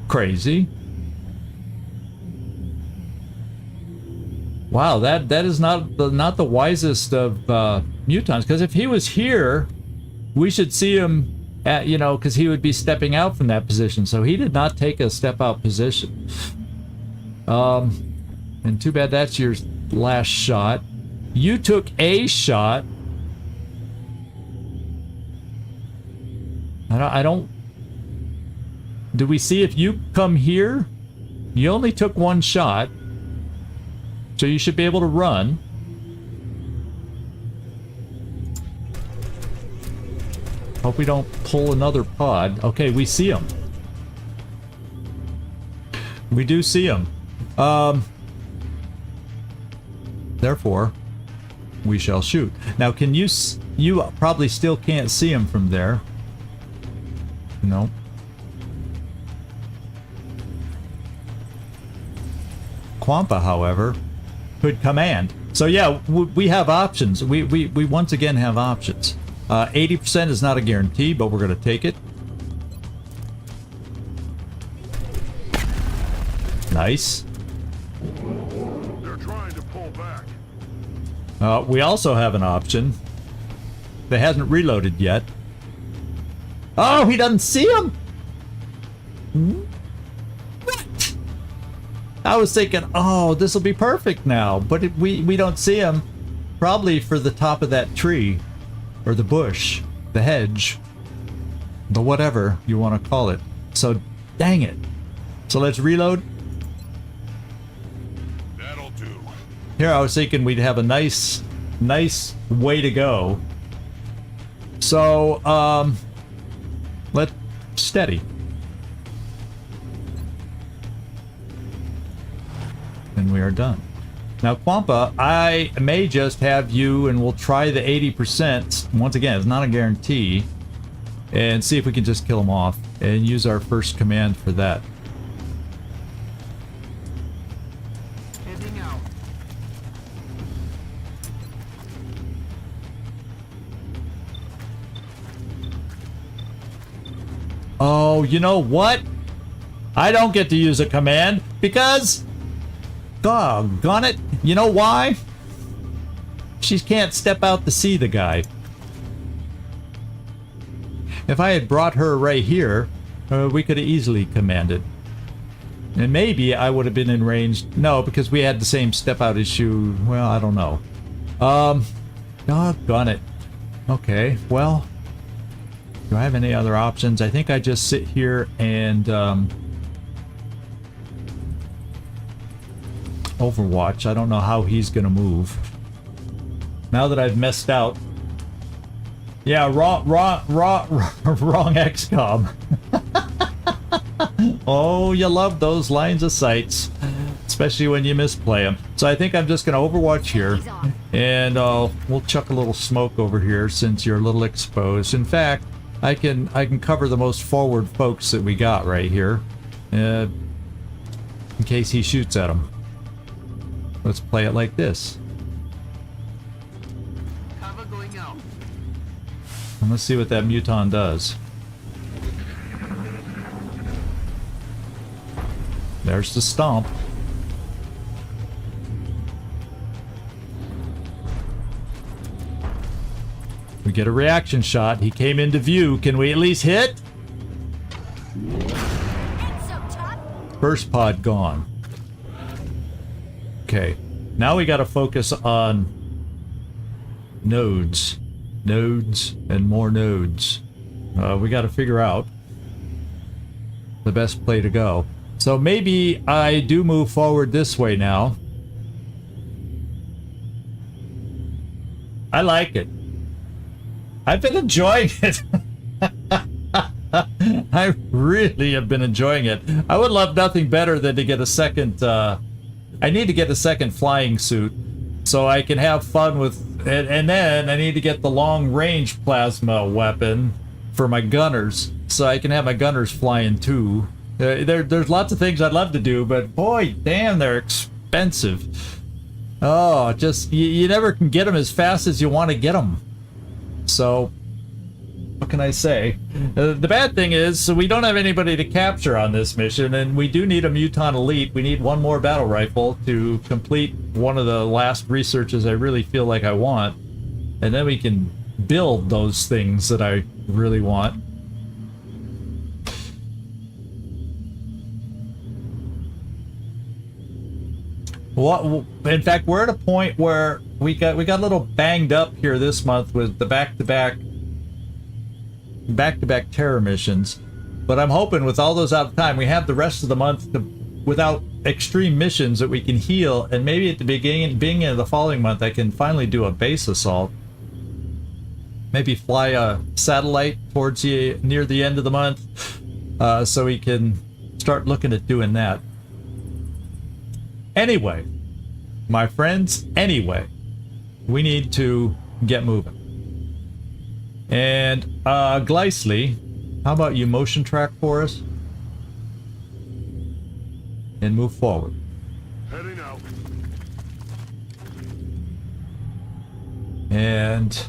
Crazy. Wow, that is not the wisest of mutons, because if he was here, we should see him at, you know, because he would be stepping out from that position. So he did not take a step out position. And too bad that's your last shot. You took a shot. I don't. Do we see if you come here? You only took one shot. So you should be able to run. Hope we don't pull another pod. Okay, we see him. We do see him. Therefore, we shall shoot. Now, can you... You probably still can't see him from there. No. Quampa, however, could command. So yeah, we have options. We once again have options. 80% is not a guarantee, but we're going to take it. Nice. They're trying to pull back. We also have an option that hasn't reloaded yet. Oh, he doesn't see him? What? I was thinking, oh, this will be perfect now, but we don't see him. Probably for the top of that tree, or the bush, the hedge, the whatever you want to call it. So, dang it. So let's reload. That'll do. Here I was thinking we'd have a nice way to go. So, let's steady. And we are done. Now, Quampa, I may just have you, and we'll try the 80%. Once again, it's not a guarantee. And see if we can just kill him off. And use our first command for that. Heading out. Oh, you know what? I don't get to use a command because... Doggone it. You know why? She can't step out to see the guy. If I had brought her right here, we could have easily commanded. And maybe I would have been in range. No, because we had the same step out issue. Well, I don't know. Doggone it. Okay, well, Do I have any other options? I think I just sit here and Overwatch. I don't know how he's gonna move. Now that I've messed out. Yeah, wrong XCom. Oh, you love those lines of sights, especially when you misplay them. So I think I'm just gonna Overwatch here, and we'll chuck a little smoke over here since you're a little exposed. In fact, I can cover the most forward folks that we got right here, in case he shoots at them. Let's play it like this. Cover going out. And let's see what that Muton does. There's the stomp. We get a reaction shot. He came into view. Can we at least hit? First pod gone. Okay. Now we got to focus on nodes. Nodes and more nodes. We got to figure out the best play to go. So maybe I do move forward this way now. I like it. I've been enjoying it. I really have been enjoying it. I would love nothing better than to get a second, I need to get a second flying suit so I can have fun with, and then I need to get the long range plasma weapon for my gunners so I can have my gunners flying too. There's lots of things I'd love to do, but boy, damn, they're expensive. Oh, just, you never can get them as fast as you want to get them. So, what can I say? The bad thing is, so we don't have anybody to capture on this mission, and we do need a Muton Elite. We need one more battle rifle to complete one of the last researches I really feel like I want. And then we can build those things that I really want. Well, in fact, we're at a point where we got a little banged up here this month with the back-to-back terror missions, but I'm hoping with all those out of time, we have the rest of the month to, without extreme missions, that we can heal, and maybe at the beginning of the following month, I can finally do a base assault. Maybe fly a satellite towards you near the end of the month, so we can start looking at doing that. Anyway, my friends, we need to get moving. And, Gleisly, how about you motion track for us? And move forward. Heading out. And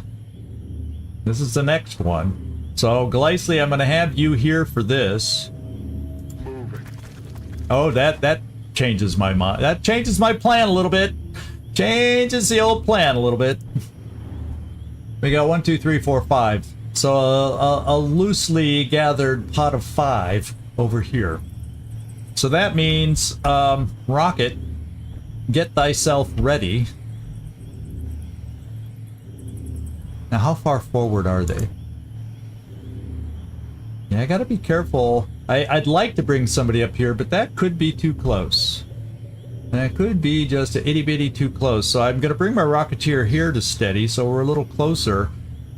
this is the next one. So, Gleisly, I'm going to have you here for this. Moving. Oh, that changes my mind. That changes my plan a little bit. Changes the old plan a little bit. We got 1, 2, 3, 4, 5. So a loosely gathered pot of 5 over here. So that means, Rocket, get thyself ready. Now, how far forward are they? Yeah, I gotta be careful. I'd like to bring somebody up here, but that could be too close. That could be just a itty-bitty too close. So I'm gonna bring my Rocketeer here to steady, so we're a little closer.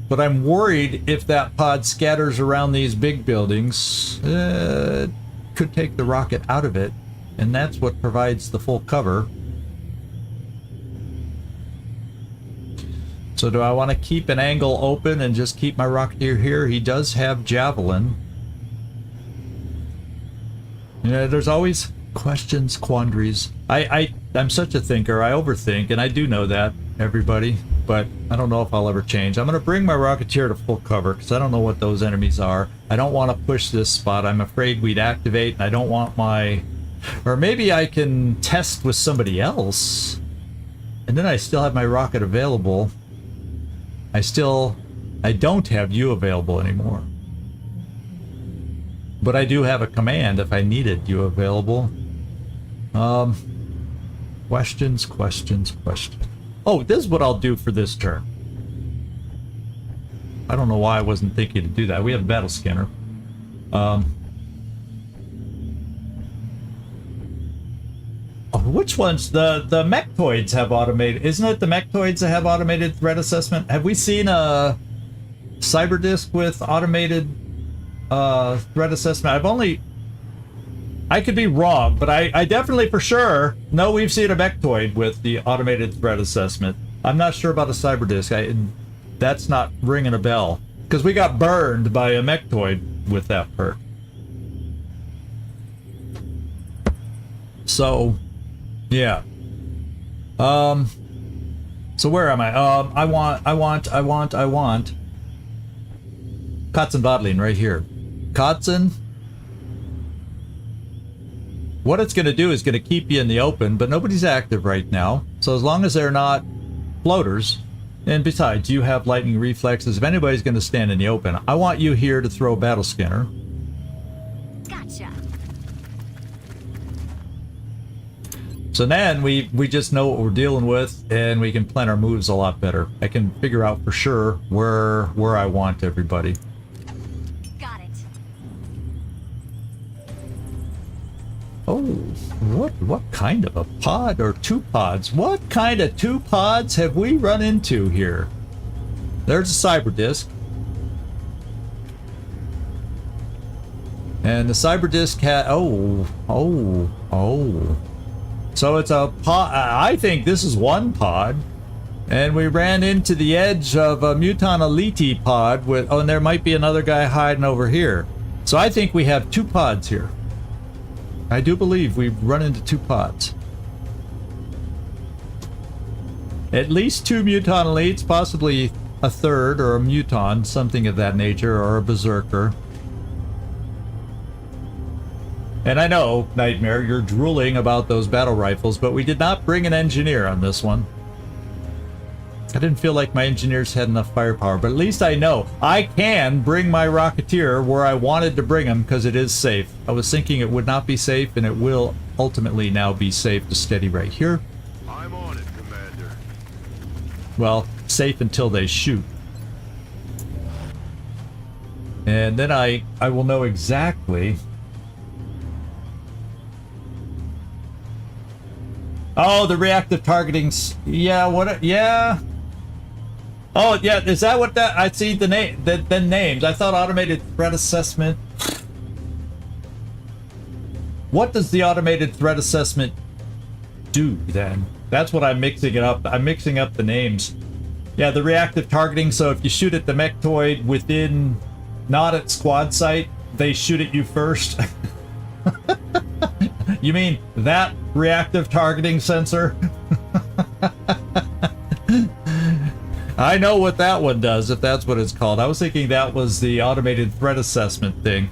But I'm worried if that pod scatters around these big buildings, could take the rocket out of it, and that's what provides the full cover. So do I want to keep an angle open and just keep my Rocketeer here? He does have Javelin. Yeah, there's always questions, quandaries. I'm such a thinker. I overthink, and I do know that, everybody. But I don't know if I'll ever change. I'm going to bring my Rocketeer to full cover, because I don't know what those enemies are. I don't want to push this spot. I'm afraid we'd activate, and I don't want my... Or maybe I can test with somebody else. And then I still have my rocket available. I don't have you available anymore. But I do have a command if I needed you available. Questions. Oh, this is what I'll do for this turn. I don't know why I wasn't thinking to do that. We have a battle scanner. Oh, which ones? The mechtoids have automated. Isn't it the mechtoids that have automated threat assessment? Have we seen a cyber disk with automated threat assessment? I could be wrong, but I definitely for sure know we've seen a mechtoid with the automated threat assessment. I'm not sure about a cyber disk. That's not ringing a bell because we got burned by a mechtoid with that perk. So, yeah. So where am I? I want Kotzen Bottling right here. Kotzen. What it's going to do is going to keep you in the open, but nobody's active right now. So as long as they're not floaters, and besides, you have lightning reflexes. If anybody's going to stand in the open, I want you here to throw a battle scanner. Gotcha. So then we just know what we're dealing with, and we can plan our moves a lot better. I can figure out for sure where I want everybody. Got it. Oh, what kind of a pod or two pods? What kind of two pods have we run into here? There's a cyber disk. And the cyber disk had oh. So it's a pod. I think this is one pod. And we ran into the edge of a Muton Elite pod with and there might be another guy hiding over here. So I think we have two pods here. I do believe we've run into two pods. At least two Muton Elites, possibly a third or a Muton, something of that nature, or a Berserker. And I know, Nightmare, you're drooling about those battle rifles, but we did not bring an engineer on this one. I didn't feel like my engineers had enough firepower, but at least I know I can bring my Rocketeer where I wanted to bring him because it is safe. I was thinking it would not be safe, and it will ultimately now be safe to steady right here. I'm on it, Commander. Well, safe until they shoot. And then I will know exactly. Oh, the reactive targetings. Yeah, what? Yeah. Oh, yeah. Is that what that? I see the name. The names. I thought automated threat assessment. What does the automated threat assessment do then? That's what I'm mixing it up. I'm mixing up the names. Yeah, the reactive targeting. So if you shoot at the mechtoid within, not at squad site, they shoot at you first. You mean that reactive targeting sensor? I know what that one does, if that's what it's called. I was thinking that was the automated threat assessment thing.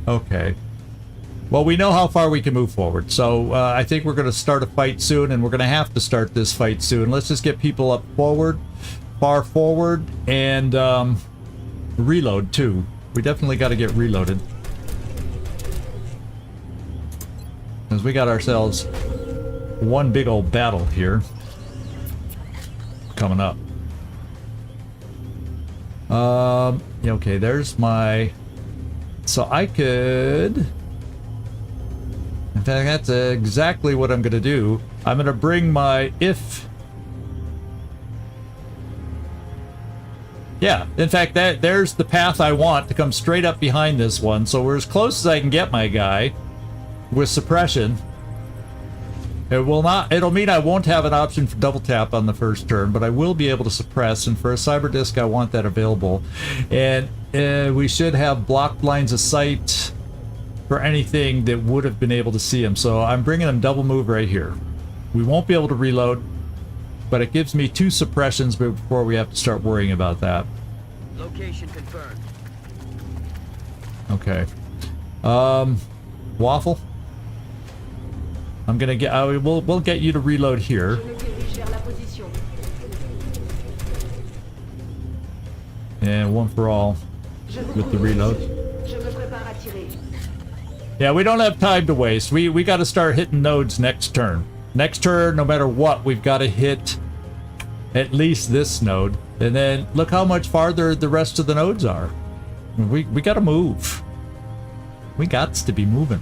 Okay. Well, we know how far we can move forward. So I think we're going to start a fight soon, and we're going to have to start this fight soon. Let's just get people up forward, far forward, and reload too. We definitely got to get reloaded. Because we got ourselves one big old battle here coming up. Okay, there's my... So I could... In fact, that's exactly what I'm going to do. I'm going to bring my... Yeah, in fact, there's the path I want to come straight up behind this one. So we're as close as I can get my guy with suppression. It'll mean I won't have an option for double tap on the first turn, but I will be able to suppress, and for a cyber disk I want that available. And we should have blocked lines of sight for anything that would have been able to see him. So I'm bringing him double move right here. We won't be able to reload, but it gives me two suppressions before we have to start worrying about that. Location confirmed. Okay. Waffle? I'm gonna get. We'll get you to reload here. And one for all with the reload. Yeah, we don't have time to waste. We got to start hitting nodes next turn. Next turn, no matter what, we've got to hit at least this node. And then look how much farther the rest of the nodes are. We gotta move. We gots to be moving.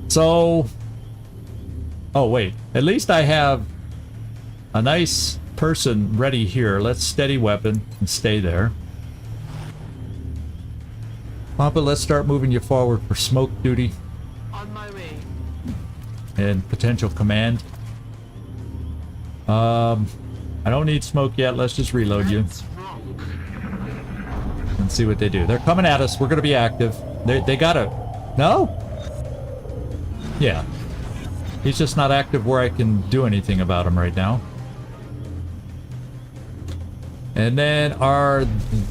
So, oh wait, at least I have a nice person ready here. Let's steady weapon and stay there. Papa, let's start moving you forward for smoke duty. On my way. And potential command. I don't need smoke yet. Let's just reload you and see what they do. They're coming at us. We're gonna be active. They gotta. No? Yeah. He's just not active where I can do anything about him right now. And then are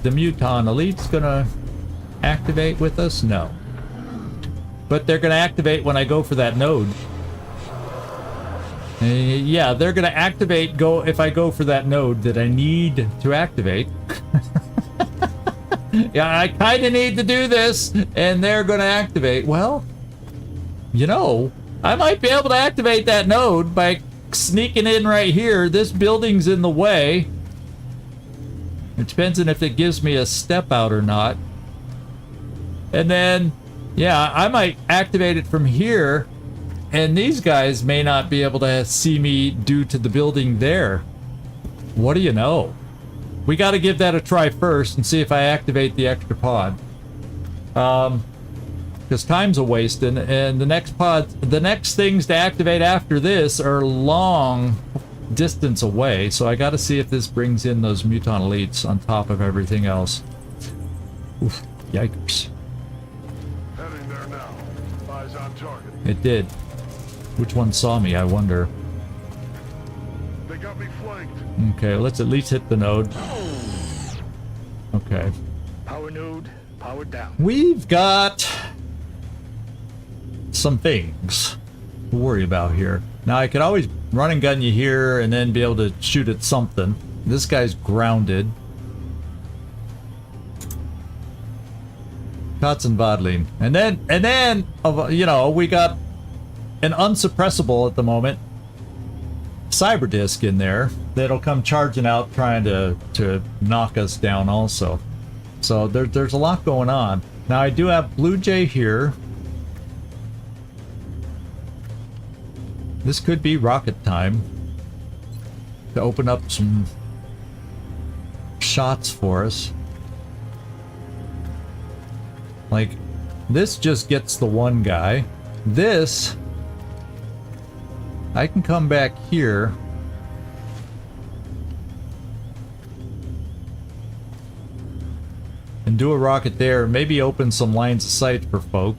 the Muton Elites gonna activate with us? No. But they're gonna activate when I go for that node. Yeah, they're gonna activate if I go for that node that I need to activate. Yeah, I kinda need to do this, and they're gonna activate. Well, you know, I might be able to activate that node by sneaking in right here. This building's in the way. It depends on if it gives me a step out or not. And then, yeah, I might activate it from here, and these guys may not be able to see me due to the building there. What do you know? We got to give that a try first and see if I activate the extra pod. Because time's a wasting, and the next things to activate after this are long distance away, so I got to see if this brings in those Muton Elites on top of everything else. Oof, yikes. Heading there now. Eyes on target. It did. Which one saw me, I wonder? They got me flanked. Okay, let's at least hit the node. Okay. Power node, power down. We've got some things to worry about here. Now, I could always run and gun you here and then be able to shoot at something. This guy's grounded. Katzenwadling. And then, you know, we got an unsuppressible at the moment cyber disk in there that'll come charging out trying to knock us down also. So there's a lot going on. Now I do have Blue Jay here. This could be rocket time to open up some shots for us. Like, this just gets the one guy. This, I can come back here. And do a rocket there, maybe open some lines of sight for folk.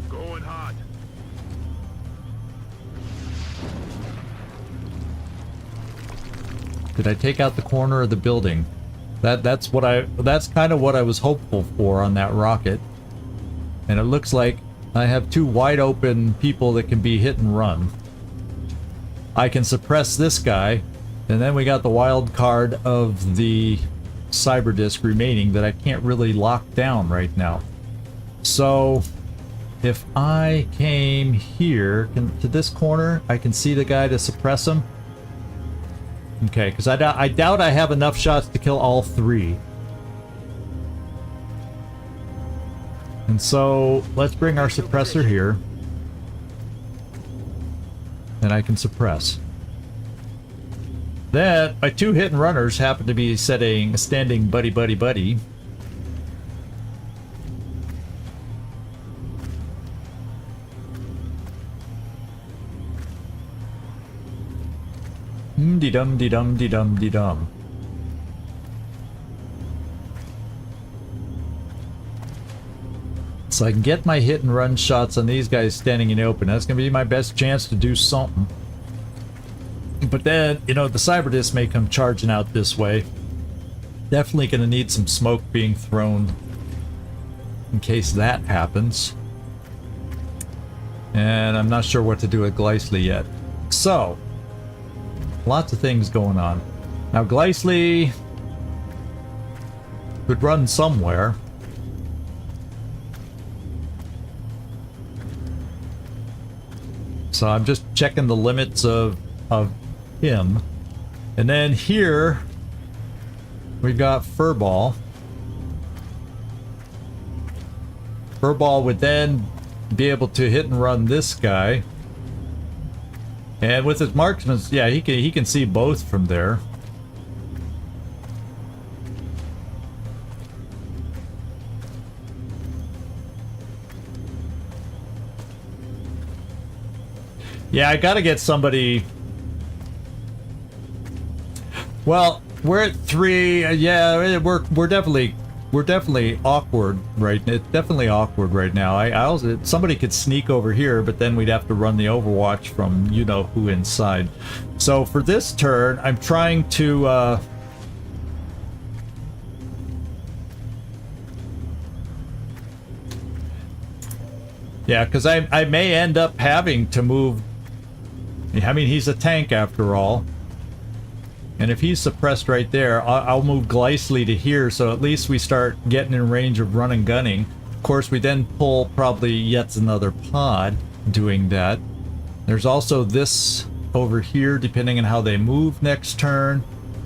Going hot. Did I take out the corner of the building? That's kind of what I was hopeful for on that rocket. And it looks like I have two wide open people that can be hit and run. I can suppress this guy, and then we got the wild card of the cyber disk remaining that I can't really lock down right now. So if I came here to this corner, I can see the guy to suppress him. Okay, because I doubt I have enough shots to kill all three. And so let's bring our suppressor here. And I can suppress. Then my two hit and runners happen to be standing buddy buddy buddy. De-dum de-dum de-dum de-dum. So I can get my hit and run shots on these guys standing in the open. That's gonna be my best chance to do something. But then, you know, the cyber disk may come charging out this way. Definitely gonna need some smoke being thrown in case that happens. And I'm not sure what to do with Gleisly yet. So, lots of things going on. Now Gleisly could run somewhere. So I'm just checking the limits of him. And then here we've got Furball. Furball would then be able to hit and run this guy. And with his marksman, yeah, he can see both from there. Yeah, I gotta get somebody. Well, we're at 3. Yeah, we're definitely awkward right. It's definitely awkward right now. I also, somebody could sneak over here, but then we'd have to run the Overwatch from you know who inside. So for this turn, I'm trying to. Yeah, because I may end up having to move. I mean, he's a tank after all. And if he's suppressed right there, I'll move Glycely to here, so at least we start getting in range of run and gunning. Of course, we then pull probably yet another pod doing that. There's also this over here, depending on how they move next turn.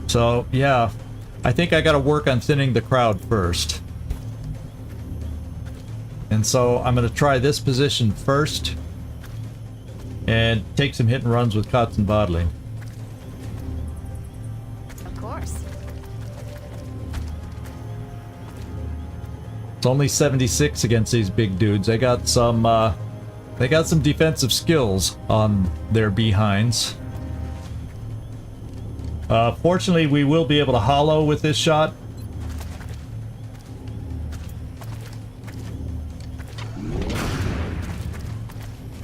So, yeah, I think I got to work on thinning the crowd first. And so I'm going to try this position first and take some hit and runs with Cots and Bodley. Of course. It's only 76 against these big dudes. They got some defensive skills on their behinds. Fortunately, we will be able to hollow with this shot.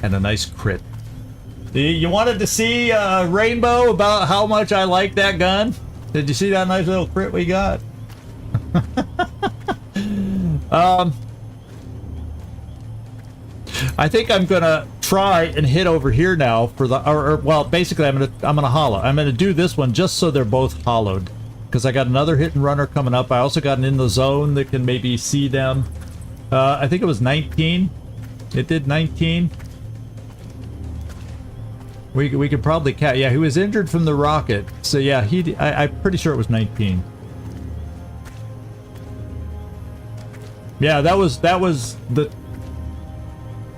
And a nice crit. You wanted to see Rainbow about how much I like that gun? Did you see that nice little crit we got? I think I'm gonna try and hit over here now for the well, basically I'm gonna hollow. I'm gonna do this one just so they're both hollowed, because I got another hit and runner coming up. I also got an in the zone that can maybe see them. I think it was 19. It did 19. We could probably count. Yeah, he was injured from the rocket. So yeah, I'm pretty sure it was 19. Yeah, that was the.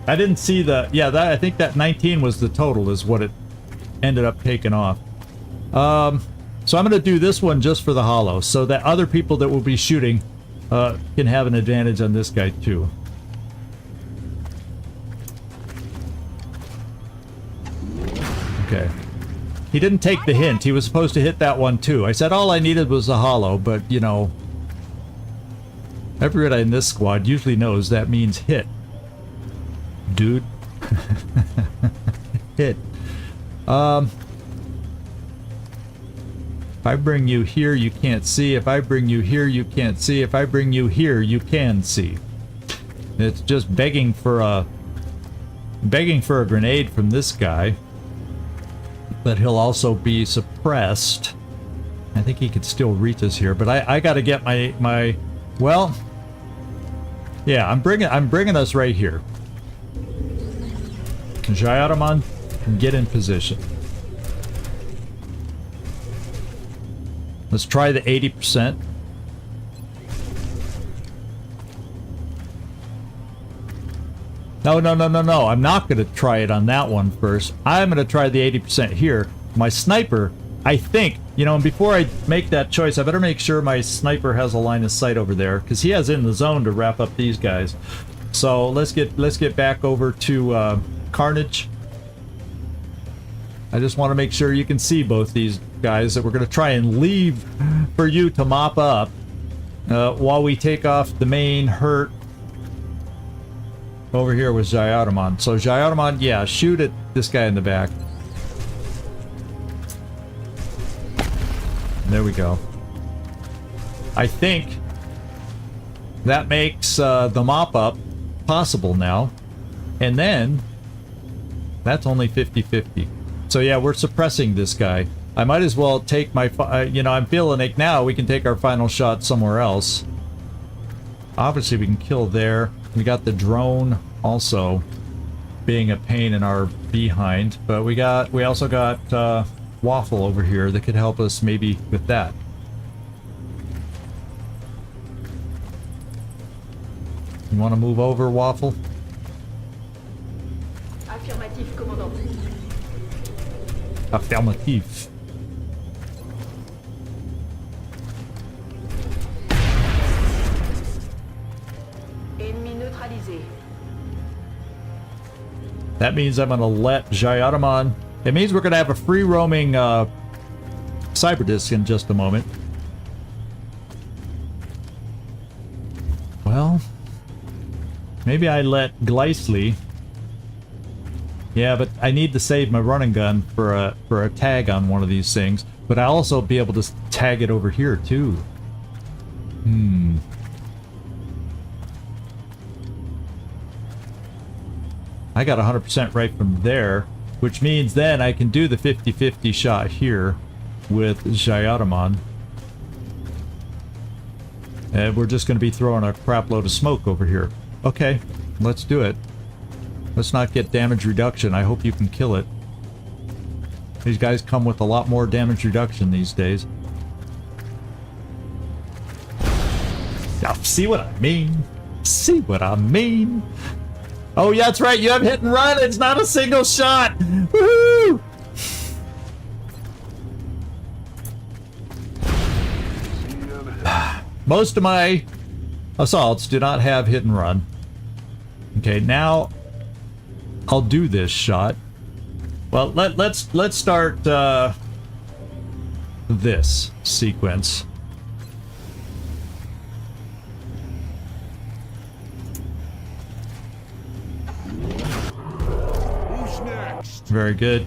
I didn't see the. Yeah, I think that 19 was the total, is what it ended up taking off. So I'm gonna do this one just for the hollow, so that other people that will be shooting can have an advantage on this guy too. Okay. He didn't take the hint. He was supposed to hit that one too. I said all I needed was a hollow, but you know, everybody in this squad usually knows that means hit. Dude. Hit. If I bring you here, you can't see. If I bring you here, you can't see. If I bring you here, you can see. It's just begging for a grenade from this guy. But he'll also be suppressed. I think he could still reach us here, but I got to get my well. Yeah, I'm bringing us right here. Jayaraman, get in position. Let's try the 80%. No. I'm not going to try it on that one first. I'm going to try the 80% here. My sniper, I think, you know, and before I make that choice, I better make sure my sniper has a line of sight over there, because he has in the zone to wrap up these guys. So let's get back over to Carnage. I just want to make sure you can see both these guys that we're going to try and leave for you to mop up while we take off the main hurt. Over here was Jayaraman. So Jayaraman, yeah, shoot at this guy in the back. There we go. I think that makes the mop-up possible now. And then, that's only 50-50. So yeah, we're suppressing this guy. I might as well take my, you know, I'm feeling like now we can take our final shot somewhere else. Obviously we can kill there. We got the drone also. being a pain in our behind, but we also got Waffle over here that could help us maybe with that. You want to move over, Waffle? Affirmatif, commandant. Affirmative. Ennemi neutralisé. That means I'm gonna let Jayadaman. It means we're gonna have a free roaming cyber disc in just a moment. Well, maybe I let Gleisly. Yeah, but I need to save my running gun for a tag on one of these things. But I'll also be able to tag it over here too. I got 100% right from there, which means then I can do the 50-50 shot here with Jayadaman. And we're just going to be throwing a crap load of smoke over here. Okay, let's do it. Let's not get damage reduction. I hope you can kill it. These guys come with a lot more damage reduction these days. Now, see what I mean? See what I mean? Oh, yeah, that's right. You have hit and run. It's not a single shot. Woohoo! Most of my assaults do not have hit and run. Okay, now I'll do this shot. Well, let's start this sequence. Who's next? Very good.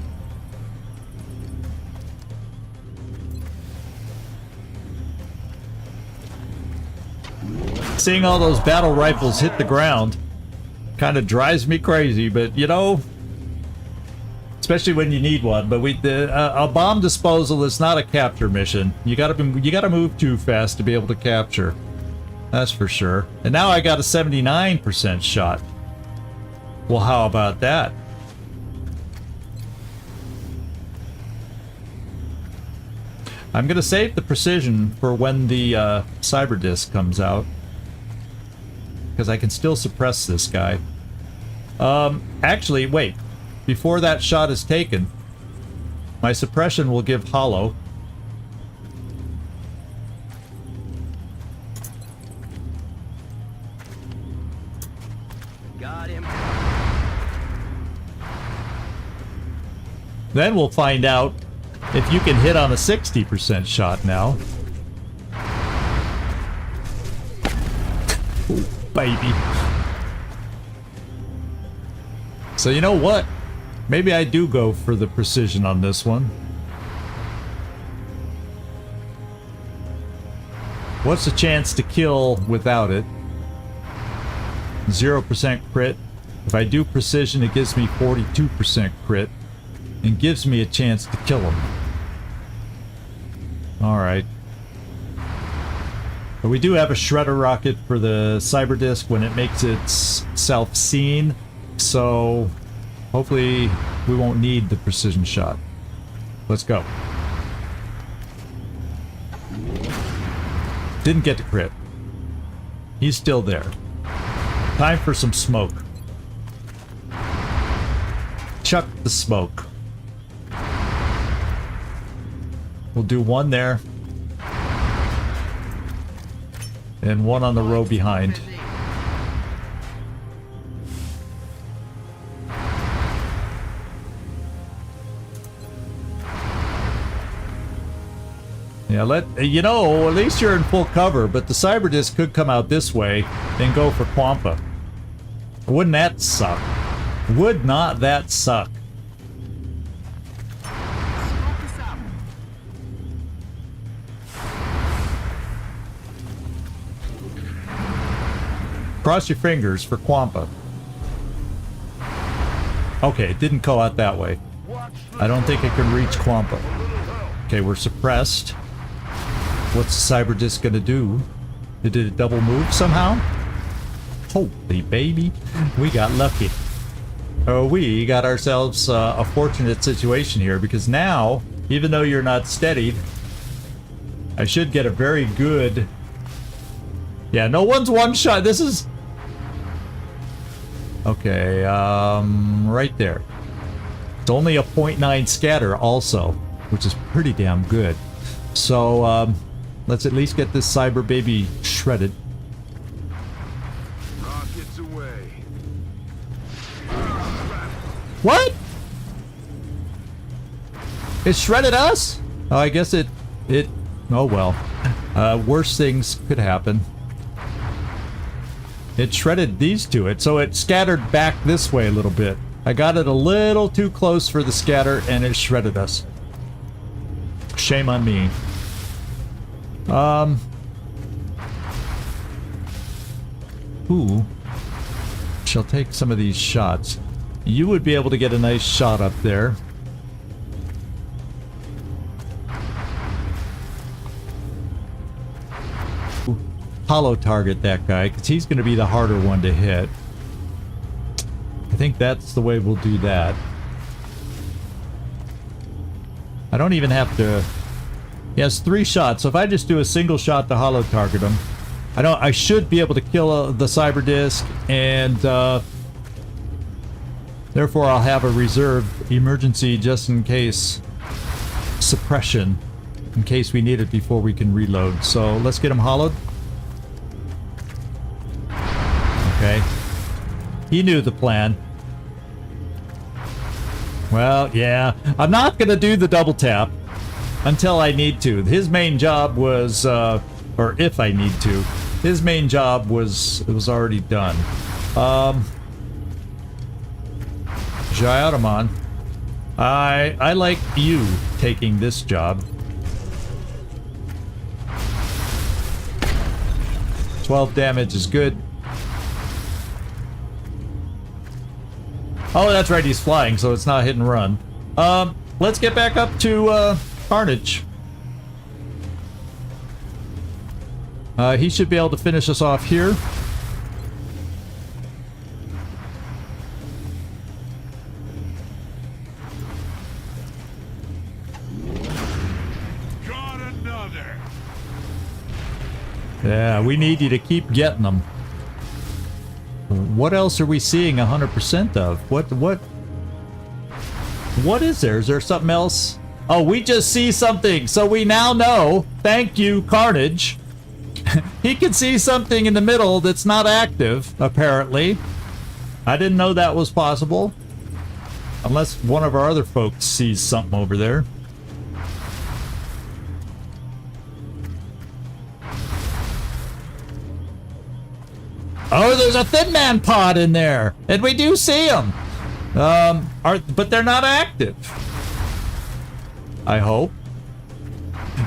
Seeing all those battle rifles hit the ground kind of drives me crazy, but you know, especially when you need one. But a bomb disposal is not a capture mission. You gotta move too fast to be able to capture. That's for sure. And now I got a 79% shot. Well, how about that? I'm gonna save the precision for when the cyber disc comes out, because I can still suppress this guy. Actually, wait. Before that shot is taken, my suppression will give hollow. Got him. Then we'll find out if you can hit on a 60% shot now. Ooh, baby. So you know what? Maybe I do go for the precision on this one. What's the chance to kill without it? 0% crit. If I do precision, it gives me 42% crit and gives me a chance to kill him. Alright. But we do have a shredder rocket for the cyber disc when it makes itself seen, so hopefully we won't need the precision shot. Let's go. Didn't get to crit. He's still there. Time for some smoke. Chuck the smoke. We'll do one there. And one on the row behind. Yeah, you know, at least you're in full cover, but the cyber disc could come out this way and go for Quampa. Wouldn't that suck? Would not that suck? Cross your fingers for Quampa. Okay, it didn't go out that way. I don't think it can reach Quampa. Okay, we're suppressed. What's the cyber disc gonna do? Did it double move somehow? Holy baby, we got lucky. we got ourselves a fortunate situation here, because now, even though you're not steadied, I should get a very good... Yeah, no one's one shot. This is... Okay, right there. It's only a 0.9 scatter also, which is pretty damn good. So, let's at least get this cyber baby shredded. Rockets away. What? It shredded us? Oh, I guess it... Oh, well. Worse things could happen. It shredded these to it, so it scattered back this way a little bit. I got it a little too close for the scatter, and it shredded us. Shame on me. Who shall take some of these shots? You would be able to get a nice shot up there. Hollow target that guy, because he's going to be the harder one to hit. I think that's the way we'll do that. I don't even have to... He has 3 shots, so if I just do a single shot to hollow target him, I should be able to kill the cyber disc, and therefore I'll have a reserve emergency just in case suppression, in case we need it before we can reload. So let's get him hollowed. Okay. He knew the plan. Well, yeah. I'm not gonna do the double tap until I need to. His main job was, or if I need to, his main job was already done. Jayadaman, I like you taking this job. 12 damage is good. Oh, that's right, he's flying, so it's not hit and run. Let's get back up to, Carnage. He should be able to finish us off here. Got another. Yeah, we need you to keep getting them. What else are we seeing 100% of? What is there? Is there something else? Oh, we just see something, so we now know. Thank you, Carnage. He can see something in the middle that's not active, apparently. I didn't know that was possible. Unless one of our other folks sees something over there. Oh, there's a Thin Man pod in there, and we do see them. But they're not active. I hope.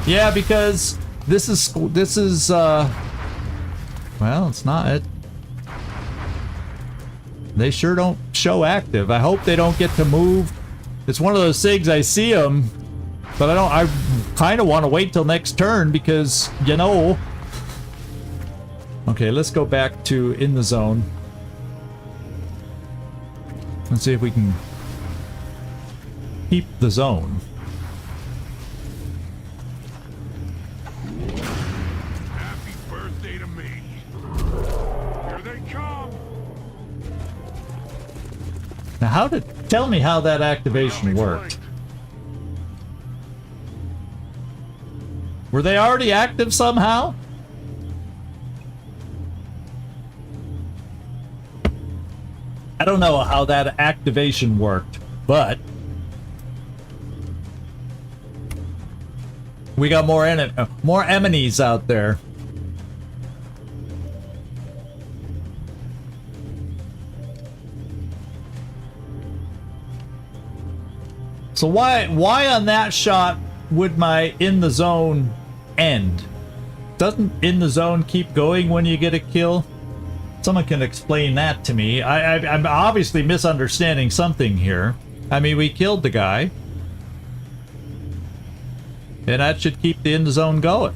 Yeah, because this is well, it's not it. They sure don't show active. I hope they don't get to move. It's one of those things, I see them, but I kind of want to wait till next turn because, you know. Okay, let's go back to in the zone. Let's see if we can keep the zone. Happy birthday to me. Here they come. Now, tell me how that activation worked. Were they already active somehow? I don't know how that activation worked, but we got more enemies out there. So why on that shot would my in the zone end? Doesn't in the zone keep going when you get a kill? Someone can explain that to me. I'm obviously misunderstanding something here. I mean, we killed the guy. And that should keep the in the zone going.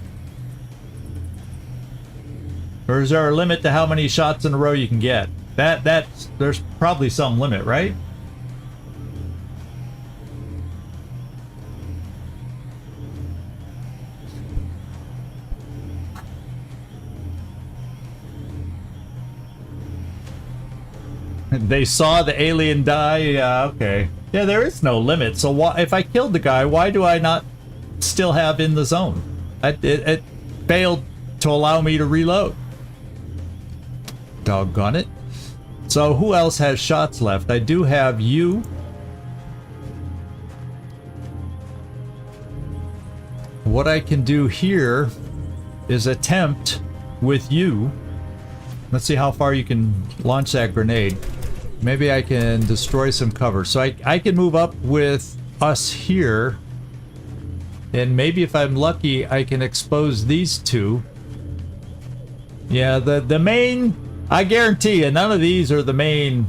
Or is there a limit to how many shots in a row you can get? There's probably some limit, right? They saw the alien die. Yeah, okay. Yeah, there is no limit. So why, if I killed the guy, why do I not still have in the zone? It failed to allow me to reload. Doggone it. So who else has shots left? I do have you. What I can do here is attempt with you. Let's see how far you can launch that grenade. Maybe I can destroy some cover. So I can move up with us here. And maybe if I'm lucky, I can expose these two. Yeah, the main... I guarantee you, none of these are the main...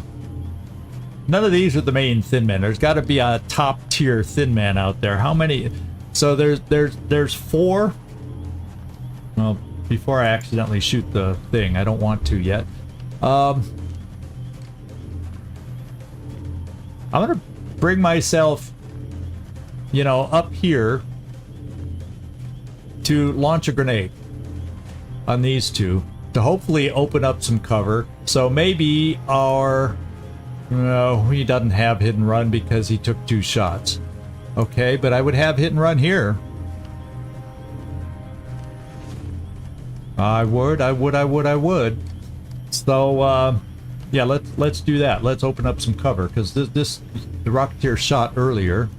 None of these are the main thin men. There's got to be a top tier thin man out there. How many... So there's 4. Well, before I accidentally shoot the thing, I don't want to yet. I'm gonna bring myself, you know, up here to launch a grenade on these two to hopefully open up some cover. So maybe our... No, he doesn't have hit and run because he took 2 shots. Okay, but I would have hit and run here. I would. So, yeah, let's do that. Let's open up some cover, because the Rocketeer shot earlier.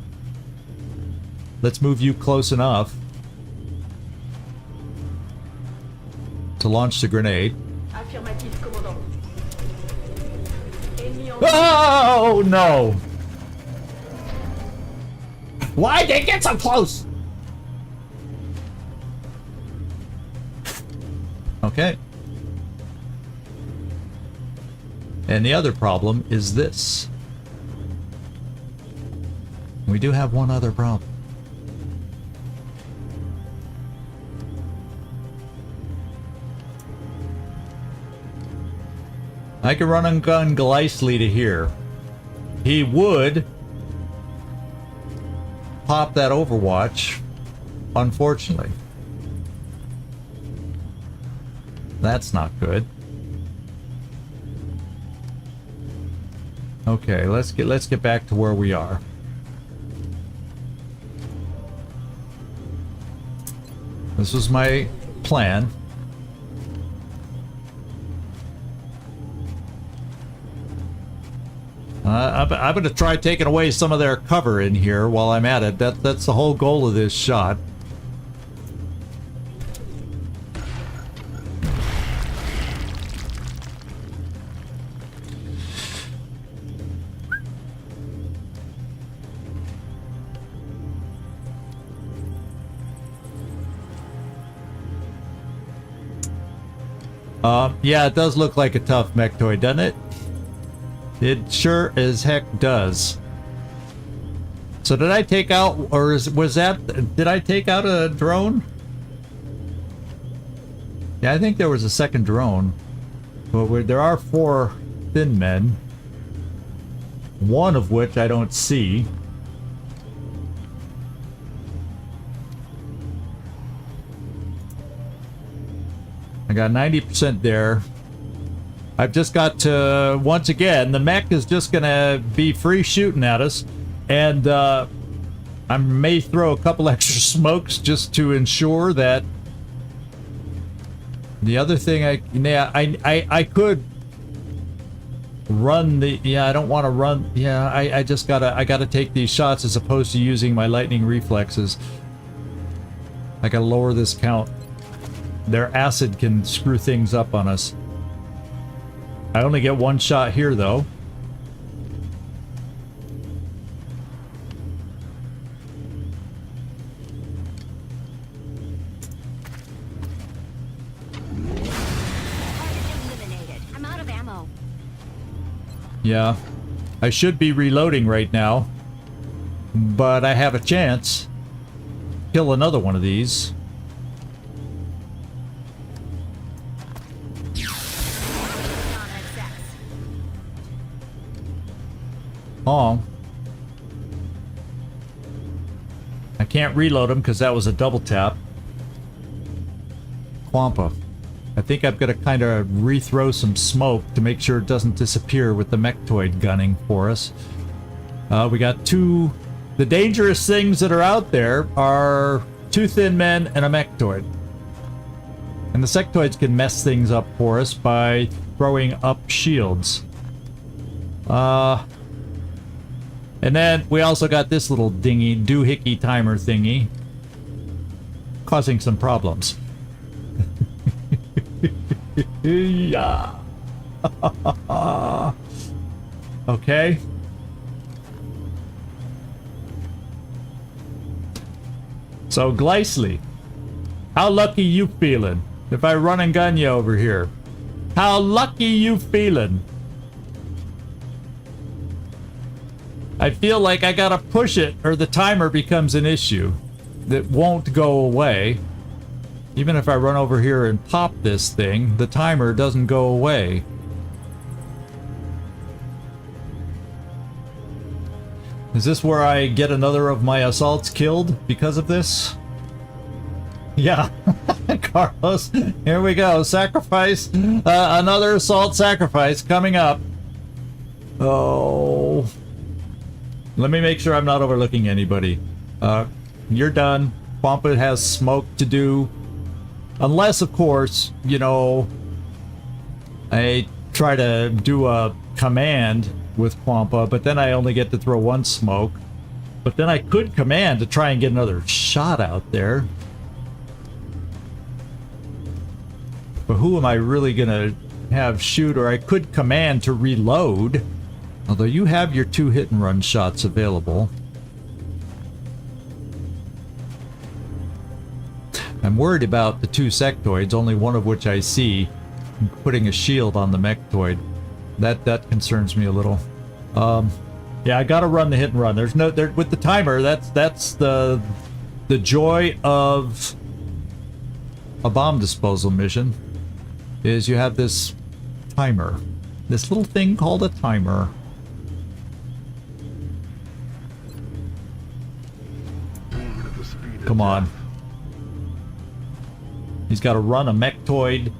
Let's move you close enough to launch the grenade. Affirmatif, commandant. Ennemi en... Oh, no! Why'd they get so close? Okay. And the other problem is this. We do have one other problem. I could run and gun Gleisli to here. He would pop that Overwatch, unfortunately. That's not good. Okay, let's get back to where we are. This was my plan. I'm going to try taking away some of their cover in here while I'm at it. That's the whole goal of this shot. Yeah, it does look like a tough mech toy, doesn't it? It sure as heck does. So did I take out, or did I take out a drone? Yeah, I think there was a second drone. But there are 4 thin men. One of which I don't see. I got 90% there. I've just got to, once again, the mech is just gonna be free shooting at us, and I may throw a couple extra smokes just to ensure that. The other thing I could run the, yeah, I don't want to run, yeah, I gotta take these shots as opposed to using my lightning reflexes. I gotta lower this count. Their acid can screw things up on us. I only get 1 shot here, though. Eliminated. I'm out of ammo. Yeah. I should be reloading right now. But I have a chance. Kill another one of these. Oh. I can't reload him because that was a double tap. Quampa. I think I'm gonna kind of rethrow some smoke to make sure it doesn't disappear with the mechtoid gunning for us. We got two... The dangerous things that are out there are 2 thin men and a mechtoid. And the sectoids can mess things up for us by throwing up shields. And then we also got this little dingy doohickey timer thingy causing some problems. Yeah. Okay. So Glycely, how lucky you feeling? If I run and gun you over here, how lucky you feeling? I feel like I gotta push it or the timer becomes an issue that won't go away. Even if I run over here and pop this thing, the timer doesn't go away. Is this where I get another of my assaults killed because of this? Yeah, Carlos, here we go. Sacrifice, another assault sacrifice coming up. Oh. Let me make sure I'm not overlooking anybody. You're done. Quampa has smoke to do. Unless, of course, you know, I try to do a command with Quampa, but then I only get to throw 1 smoke. But then I could command to try and get another shot out there. But who am I really gonna have shoot? Or I could command to reload. Although you have your 2 hit and run shots available. I'm worried about the 2 sectoids, only one of which I see, putting a shield on the mechtoid. That concerns me a little. Yeah, I gotta run the hit and run. There's no with the timer. That's the joy of a bomb disposal mission. Is you have this timer, this little thing called a timer. Come on. He's got to run a mechtoid.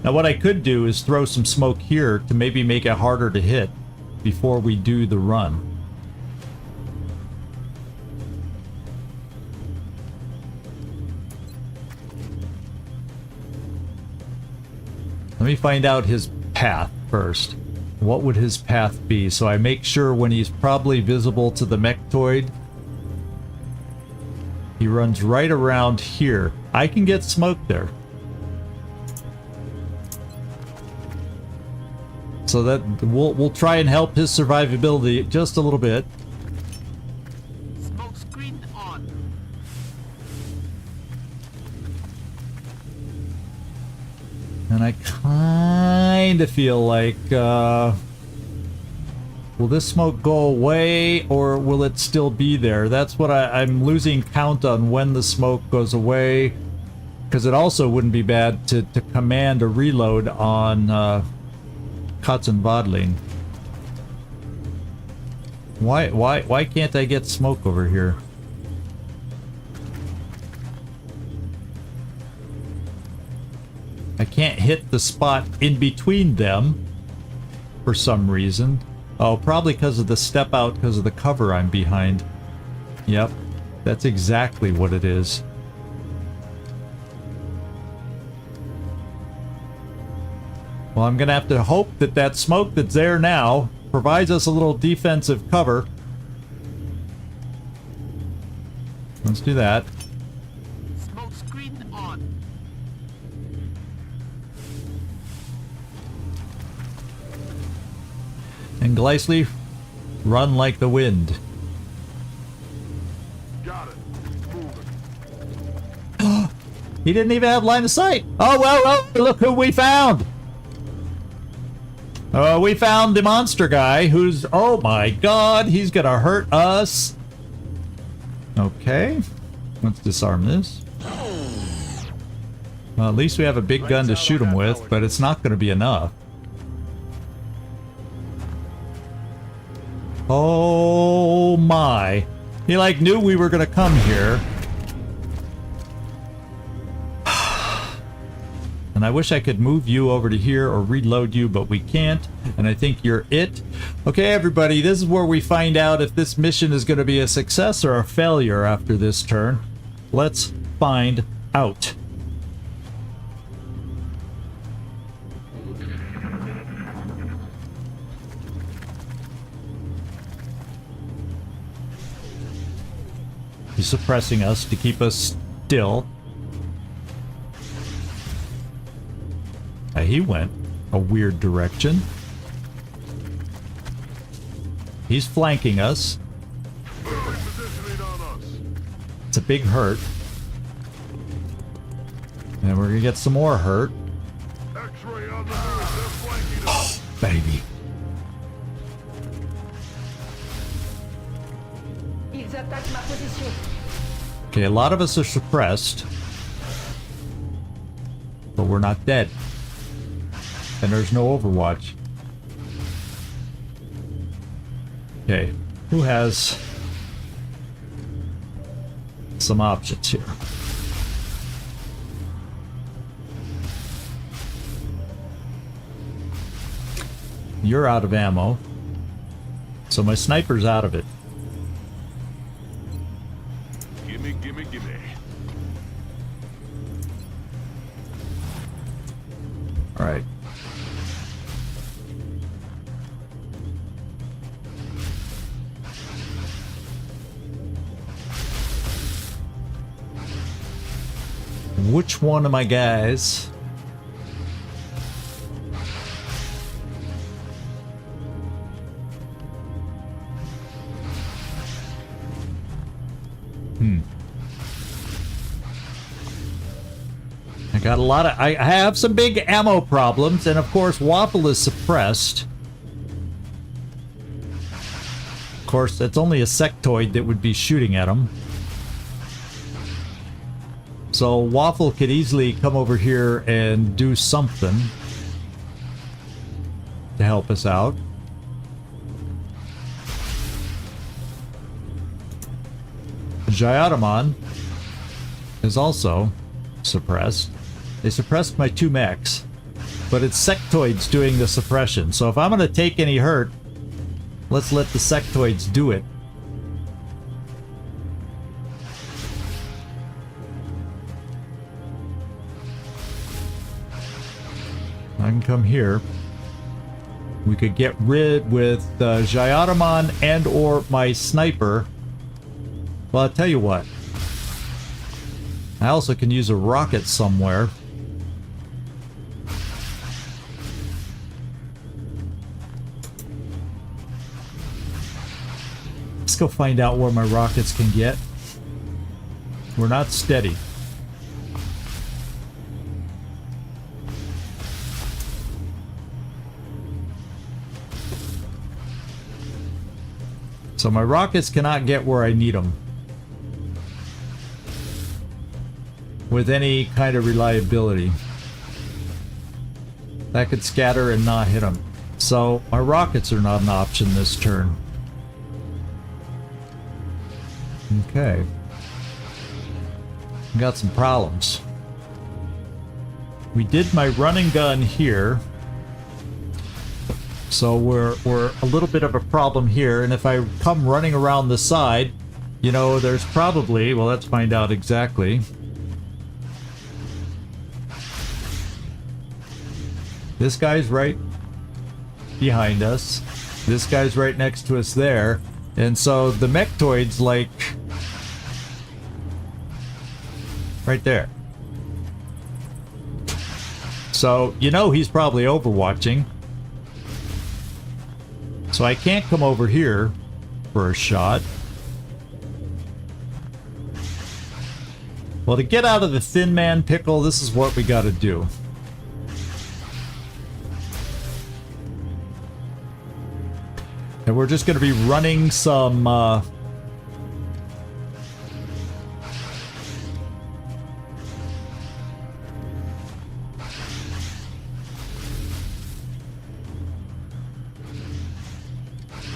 Now what I could do is throw some smoke here to maybe make it harder to hit before we do the run. Let me find out his path first. What would his path be? So I make sure when he's probably visible to the mechtoid, he runs right around here. I can get smoke there. So that we'll try and help his survivability just a little bit. Smoke screen on. And I kind of feel like, will this smoke go away or will it still be there? That's what I'm losing count on when the smoke goes away. Because it also wouldn't be bad to command a reload on Katzenbadling. Why can't I get smoke over here? I can't hit the spot in between them for some reason. Oh, probably because of the step out, because of the cover I'm behind. Yep, that's exactly what it is. Well, I'm gonna have to hope that that smoke that's there now provides us a little defensive cover. Let's do that. Smoke screen on. And Glycely, run like the wind. Got it. Moving. He didn't even have line of sight. Oh, well, look who we found. We found the monster guy who's, oh my god, he's gonna hurt us. Okay, let's disarm this. Well, at least we have a big gun to shoot him with, but it's not gonna be enough. Oh my. He like knew we were gonna come here. And I wish I could move you over to here or reload you, but we can't. And I think you're it. Okay, everybody, this is where we find out if this mission is going to be a success or a failure after this turn. Let's find out. He's suppressing us to keep us still. He went a weird direction. He's flanking us. It's a big hurt. And we're gonna get some more hurt. Oh, baby. Ils attaquent ma position. Okay, a lot of us are suppressed. But we're not dead. And there's no Overwatch. Okay, who has some options here? You're out of ammo. So my sniper's out of it. Gimme, gimme, gimme. All right. Which one of my guys? I got a lot of... I have some big ammo problems, and of course Waffle is suppressed. Of course, that's only a sectoid that would be shooting at him. So Waffle could easily come over here and do something to help us out. Jyotamon is also suppressed. They suppressed my 2 mechs, but it's sectoids doing the suppression. So if I'm going to take any hurt, let's let the sectoids do it. I can come here. We could get rid with Jyotamon and or my sniper. Well, I'll tell you what. I also can use a rocket somewhere. Let's go find out where my rockets can get. We're not steady. So my rockets cannot get where I need them with any kind of reliability. That could scatter and not hit them. So my rockets are not an option this turn. Okay. Got some problems. We did my running gun here. So we're a little bit of a problem here, and if I come running around the side, you know, there's probably, well, let's find out exactly. This guy's right behind us. This guy's right next to us there. And so the mechtoid's like right there. So, you know, he's probably overwatching. So I can't come over here for a shot. Well, to get out of the thin man pickle, this is what we got to do. And we're just going to be running some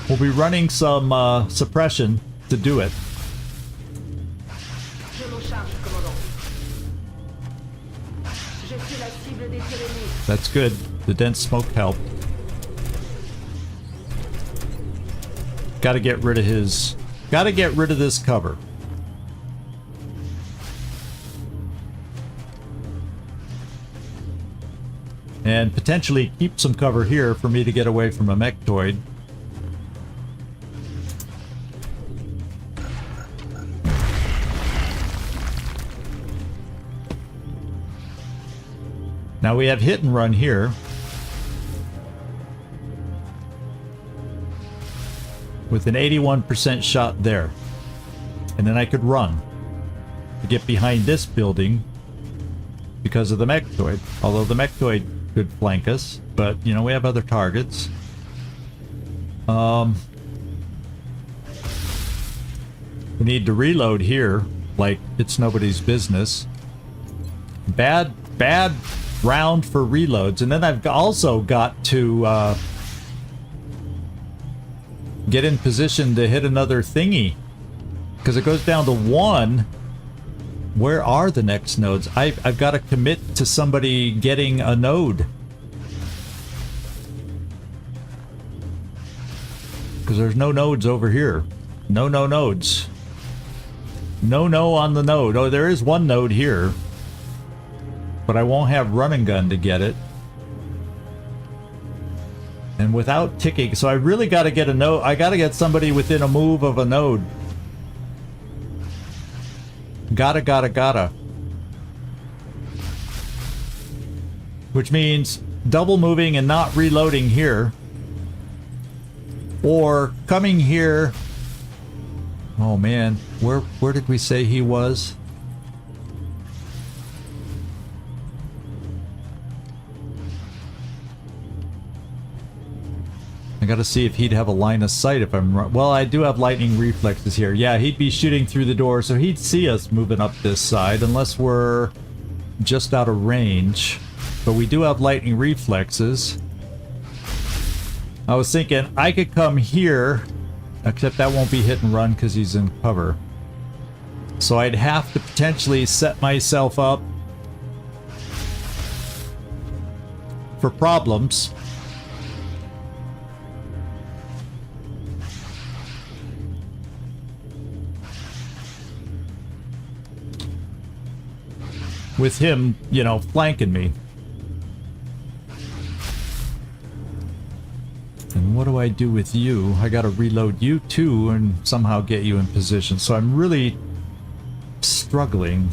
we'll be running some suppression to do it. Je m'en charge, commandant. Je suis la cible des tirs ennemis. That's good. The dense smoke helped. Gotta get rid of his... Gotta get rid of this cover. And potentially keep some cover here for me to get away from a mechtoid. Now we have hit and run here. With an 81% shot there. And then I could run to get behind this building because of the mechtoid. Although the mechtoid could flank us, but you know, we have other targets. We need to reload here like it's nobody's business. Bad round for reloads. And then I've also got to get in position to hit another thingy because it goes down to 1. Where are the next nodes? I've got to commit to somebody getting a node. Because there's no nodes over here. No nodes. No on the node. Oh, there is one node here. But I won't have run and gun to get it. And without ticking, so I really got to get a node. I got to get somebody within a move of a node. Gotta. Which means double moving and not reloading here. Or coming here. Oh man, where did we say he was? I gotta see if he'd have a line of sight if I'm... Well, I do have lightning reflexes here. Yeah, he'd be shooting through the door, so he'd see us moving up this side, unless we're just out of range. But we do have lightning reflexes. I was thinking I could come here, except that won't be hit and run because he's in cover. So I'd have to potentially set myself up for problems. With him, you know, flanking me. And what do I do with you? I gotta reload you too and somehow get you in position. So I'm really struggling.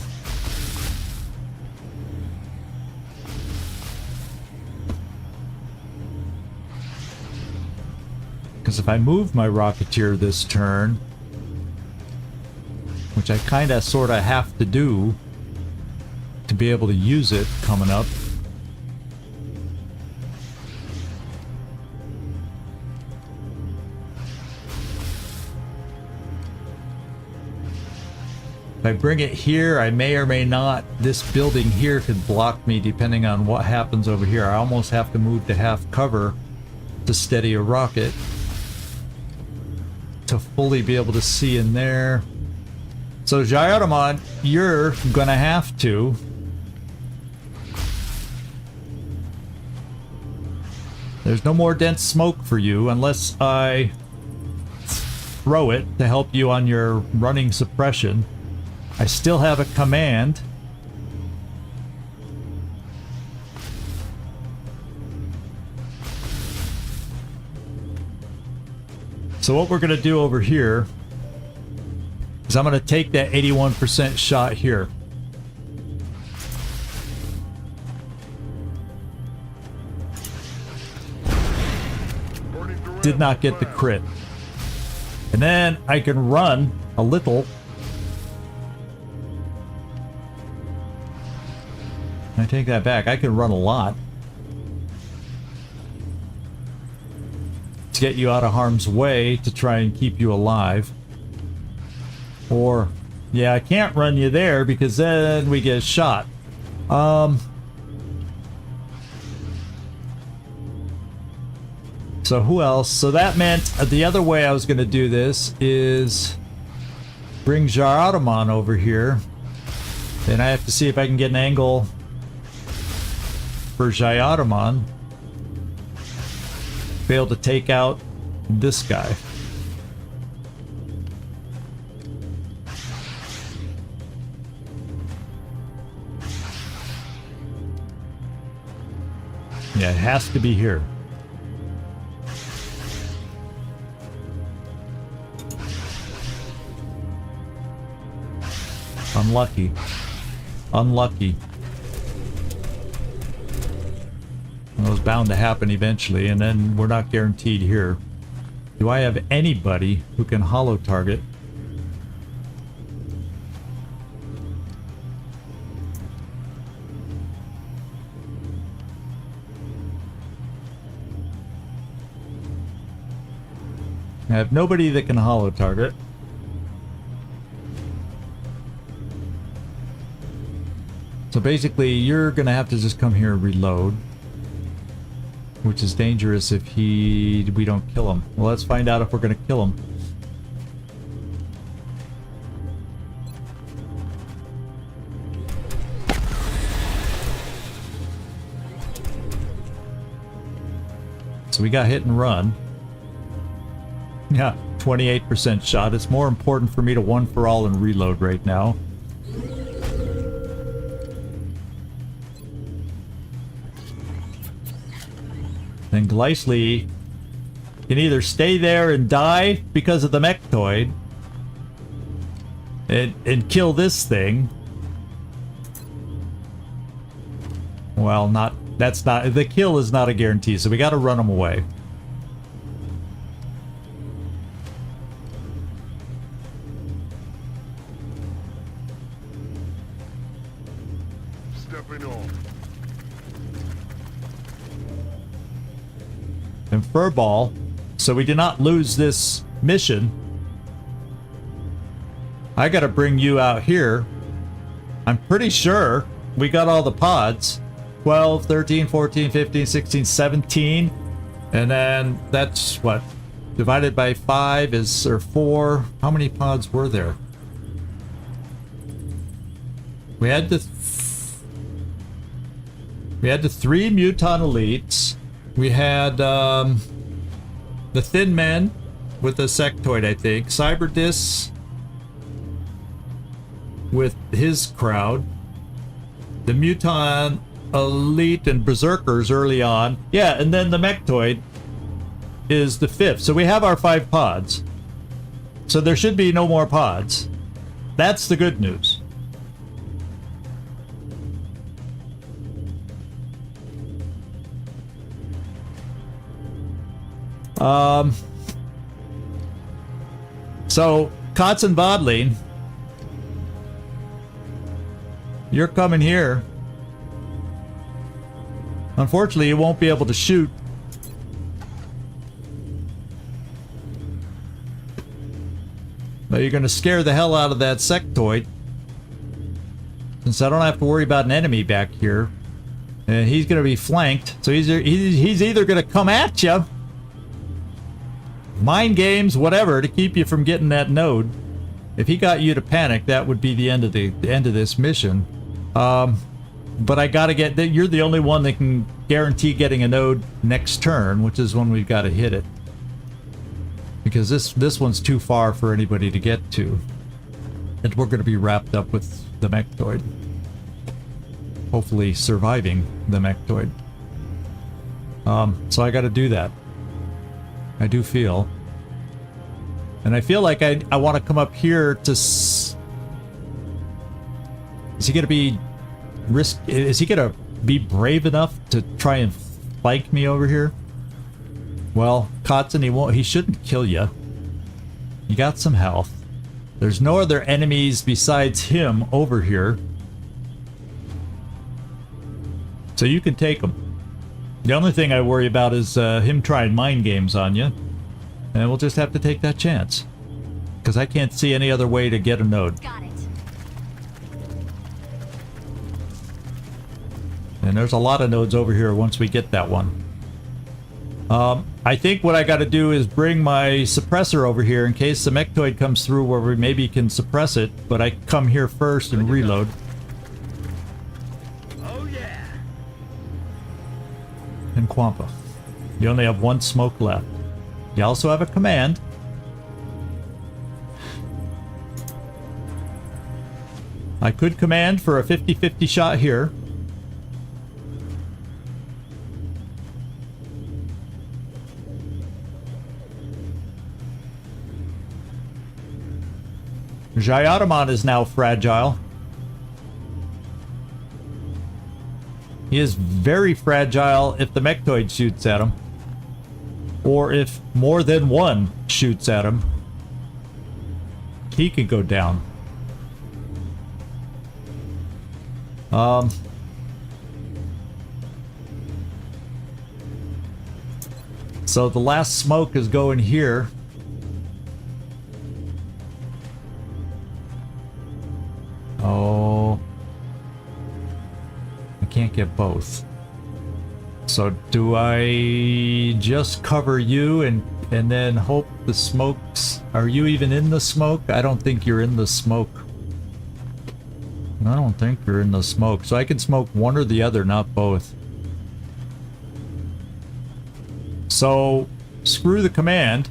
Because if I move my Rocketeer this turn, which I kinda sorta have to do, to be able to use it coming up. If I bring it here, I may or may not. This building here could block me depending on what happens over here. I almost have to move to half cover to steady a rocket to fully be able to see in there. So Gyrotomon, you're gonna have to there's no more dense smoke for you unless I throw it to help you on your running suppression. I still have a command. So what we're gonna do over here is I'm gonna take that 81% shot here. Did not get the crit. And then I can run a little. I take that back. I can run a lot. To get you out of harm's way to try and keep you alive. Or, yeah, I can't run you there because then we get shot. So who else? So that meant the other way I was going to do this is bring Gyrotomon over here. Then I have to see if I can get an angle for Jyotimon. Failed to take out this guy. Yeah, it has to be here. Unlucky. Unlucky. It was bound to happen eventually, and then we're not guaranteed here. Do I have anybody who can holo target? I have nobody that can holo target. So basically, you're gonna have to just come here and reload, which is dangerous if we don't kill him. Well, let's find out if we're gonna kill him. So we got hit and run. Yeah, 28% shot. It's more important for me to one for all and reload right now. And Gleisly can either stay there and die because of the mechtoid and kill this thing. Well, the kill is not a guarantee, so we gotta run him away. Stepping off. And Furball, so we did not lose this mission. I gotta bring you out here. I'm pretty sure we got all the pods. 12, 13, 14, 15, 16, 17. And then that's what? Divided by 5 is, or 4. How many pods were there? We had the 3 Muton Elites. We had the Thin Men with the Sectoid, I think. Cyberdis with his crowd. The Muton Elite and Berserkers early on. Yeah, and then the Mechtoid is the 5th. So we have our 5 pods. So there should be no more pods. That's the good news. So Kotz and Bodling, you're coming here. Unfortunately, you won't be able to shoot. But you're going to scare the hell out of that sectoid. Since I don't have to worry about an enemy back here. And he's going to be flanked. So he's either going to come at you, mind games, whatever, to keep you from getting that node. If he got you to panic, that would be the end of this mission. But I gotta get that. You're the only one that can guarantee getting a node next turn, which is when we've got to hit it. Because this one's too far for anybody to get to, and we're going to be wrapped up with the mechtoid. Hopefully, surviving the mechtoid. So I got to do that. I do feel, and I feel like I want to come up here to. Is he going to be? Is he gonna be brave enough to try and flank me over here? Well, Kotzen, he shouldn't kill you. You got some health. There's no other enemies besides him over here. So you can take him. The only thing I worry about is him trying mind games on you. And we'll just have to take that chance. Because I can't see any other way to get a node. Got it. And there's a lot of nodes over here once we get that one. I think what I got to do is bring my suppressor over here in case the mechtoid comes through where we maybe can suppress it, but I come here first and reload. Oh yeah. and Quampa. You only have one smoke left. You also have a command. I could command for a 50-50 shot here. Jayadaman is now fragile. He is very fragile if the Mechtoid shoots at him. Or if more than one shoots at him. He could go down. So the last smoke is going here. Oh. I can't get both. So do I just cover you and then hope the smokes... Are you even in the smoke? I don't think you're in the smoke. I don't think you're in the smoke. So I can smoke one or the other, not both. So, screw the command.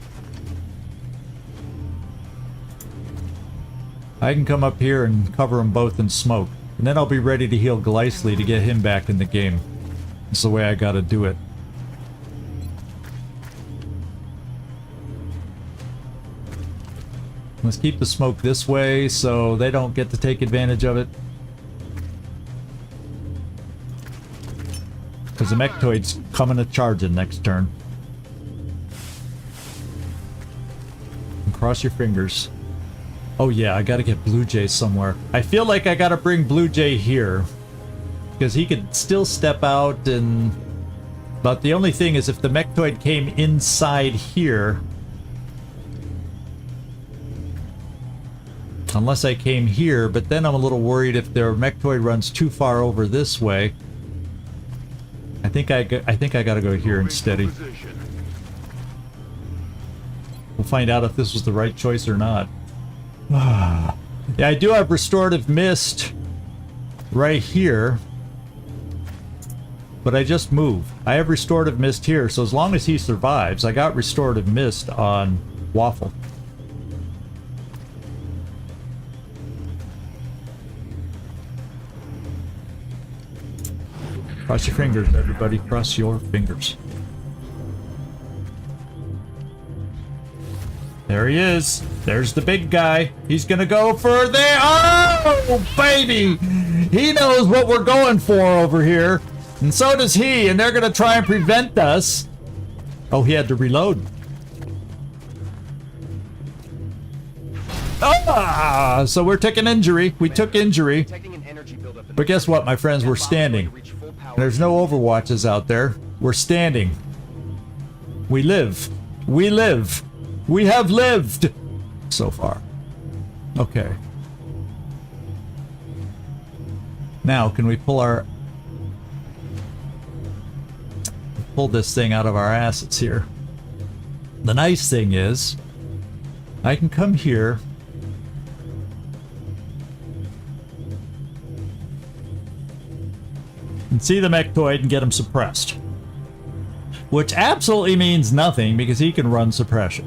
I can come up here and cover them both in smoke. And then I'll be ready to heal Gleisly to get him back in the game. That's the way I gotta do it. Let's keep the smoke this way so they don't get to take advantage of it. Because the Mechtoid's coming to charging next turn. And cross your fingers. Oh yeah, I gotta get Blue Jay somewhere. I feel like I gotta bring Blue Jay here. Because he could still step out and... But the only thing is if the Mechtoid came inside here... Unless I came here, but then I'm a little worried if their Mechtoid runs too far over this way. I think I gotta go here instead. We'll find out if this was the right choice or not. Yeah, I do have Restorative Mist right here. But I just moved. I have Restorative Mist here, so as long as he survives, I got Restorative Mist on Waffle. Cross your fingers, everybody. Cross your fingers. There he is. There's the big guy. He's gonna go for there. Oh, baby! He knows what we're going for over here. And so does he. And they're gonna try and prevent us. Oh, he had to reload. Ah! So we're taking injury. We took injury. But guess what, my friends? We're standing. There's no Overwatches out there. We're standing. We live. We live. We have lived so far. Okay. Now, can we pull this thing out of our assets here? The nice thing is, I can come here. And see the Mechtoid and get him suppressed. Which absolutely means nothing because he can run suppression.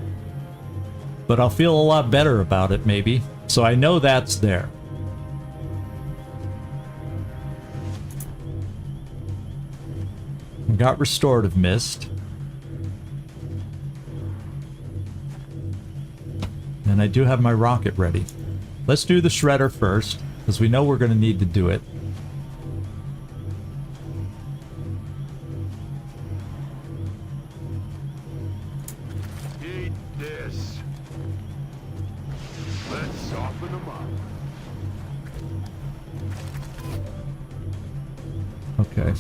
But I'll feel a lot better about it maybe. So I know that's there. Got Restorative Mist. And I do have my rocket ready. Let's do the Shredder first, because we know we're going to need to do it. Eat this. Let's soften them up. Okay.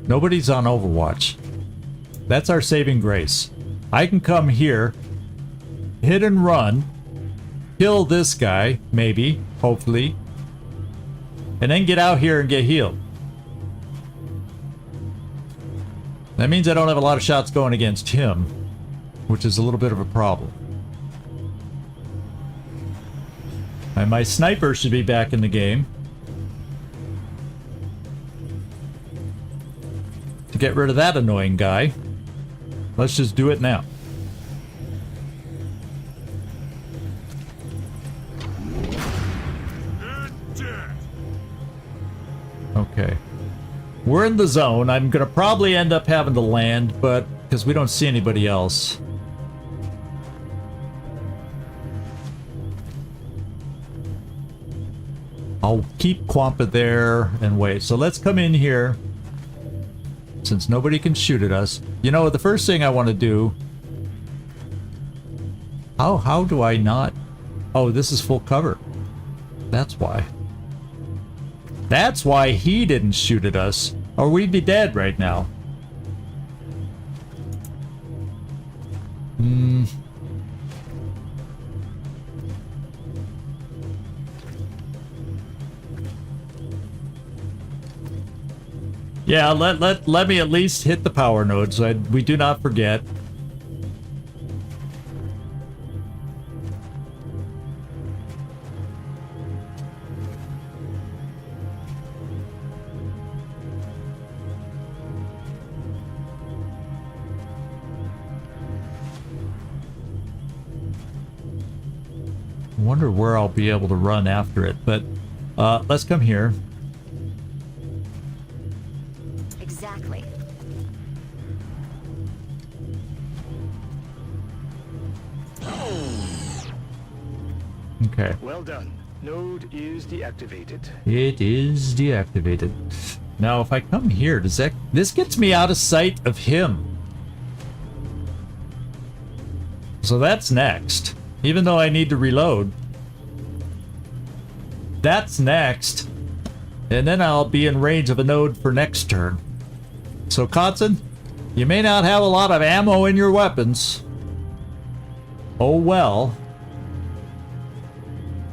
Nobody's on Overwatch. That's our saving grace. I can come here, hit and run, kill this guy, maybe, hopefully, and then get out here and get healed. That means I don't have a lot of shots going against him, which is a little bit of a problem. And my sniper should be back in the game to get rid of that annoying guy. Let's just do it now. Okay. We're in the zone. I'm gonna probably end up having to land, but because we don't see anybody else. I'll keep Quampa there and wait. So let's come in here. Since nobody can shoot at us. You know, the first thing I want to do... How do I not... Oh, this is full cover. That's why. That's why he didn't shoot at us. Or we'd be dead right now. Yeah, let me at least hit the power node so we do not forget. I wonder where I'll be able to run after it, but let's come here. Exactly. Okay. Well done. Node is deactivated. It is deactivated. Now, if I come here, does that... This gets me out of sight of him. So that's next. Even though I need to reload. That's next. And then I'll be in range of a node for next turn. So, Kotzen, you may not have a lot of ammo in your weapons. Oh well.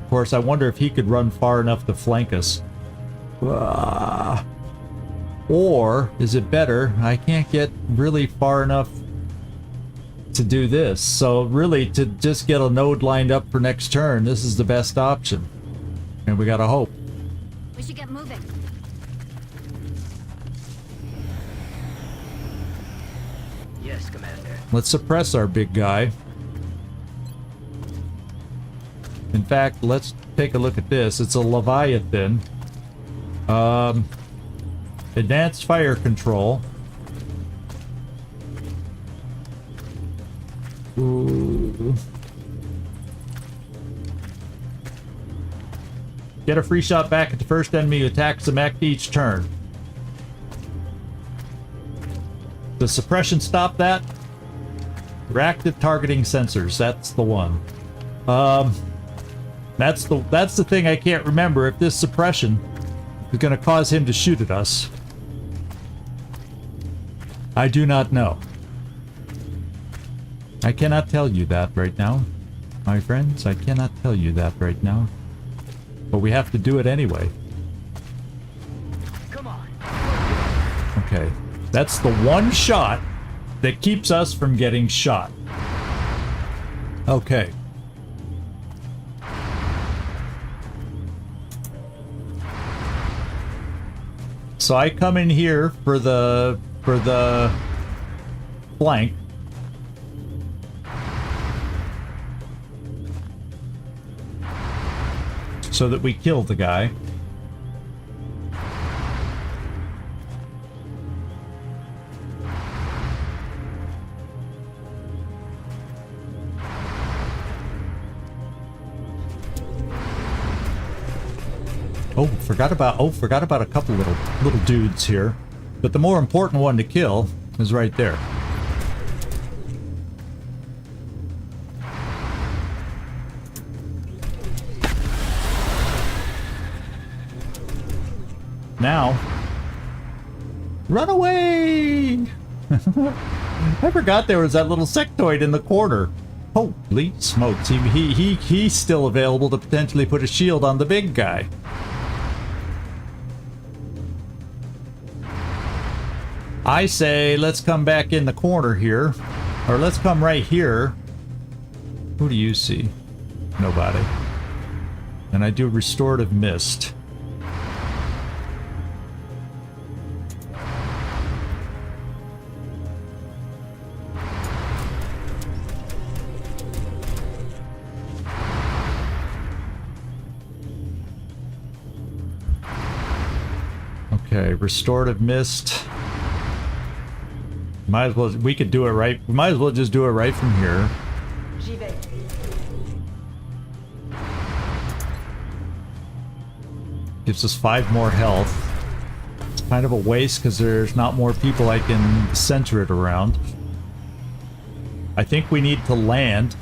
Of course, I wonder if he could run far enough to flank us. Or, is it better? I can't get really far enough to do this. So really, to just get a node lined up for next turn, this is the best option. And we gotta hope. We should get moving. Yes, Commander. Let's suppress our big guy. In fact, let's take a look at this. It's a Leviathan. Advanced fire control. Ooh. Get a free shot back at the first enemy who attacks the mech each turn. Does suppression stop that? Reactive targeting sensors. That's the one. That's the thing I can't remember. If this suppression is going to cause him to shoot at us, I do not know. I cannot tell you that right now, my friends. I cannot tell you that right now. But we have to do it anyway. Come on. Okay. That's the one shot that keeps us from getting shot. Okay. So I come in here for the flank. So that we kill the guy. Forgot about a couple little dudes here. But the more important one to kill is right there. Now, run away! I forgot there was that little sectoid in the corner. Holy smokes, he's still available to potentially put a shield on the big guy. I say let's come back in the corner here. Or let's come right here. Who do you see? Nobody. And I do restorative mist. Okay, restorative mist. Might as well, we could do it right. We might as well just do it right from here. J'y vais. Gives us 5 more health. It's kind of a waste because there's not more people I can center it around. I think we need to land.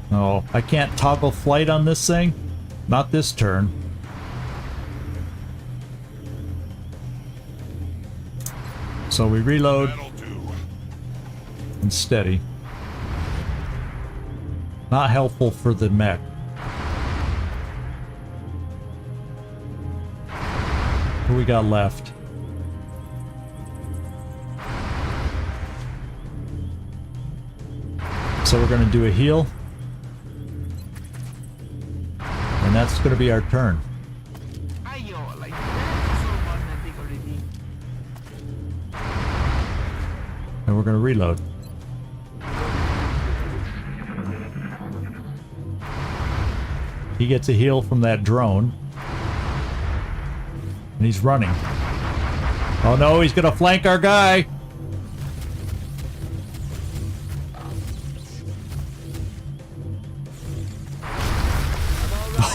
Oh, I can't toggle flight on this thing? Not this turn. So we reload and steady. Not helpful for the mech. What we got left? So we're going to do a heal. And that's going to be our turn. And we're going to reload. He gets a heal from that drone. And he's running. Oh no, he's going to flank our guy.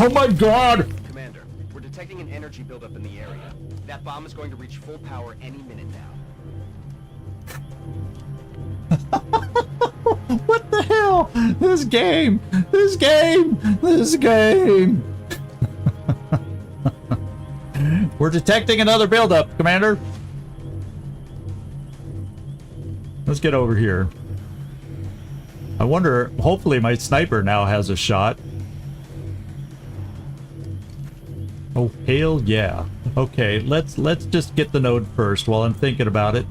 Oh my god! Commander, we're detecting an energy buildup in the area. That bomb is going to reach full power any minute now. What the hell? This game! This game! This game! We're detecting another buildup, Commander. Let's get over here. I wonder, hopefully my sniper now has a shot. Oh, hell yeah. Okay, let's just get the node first while I'm thinking about it.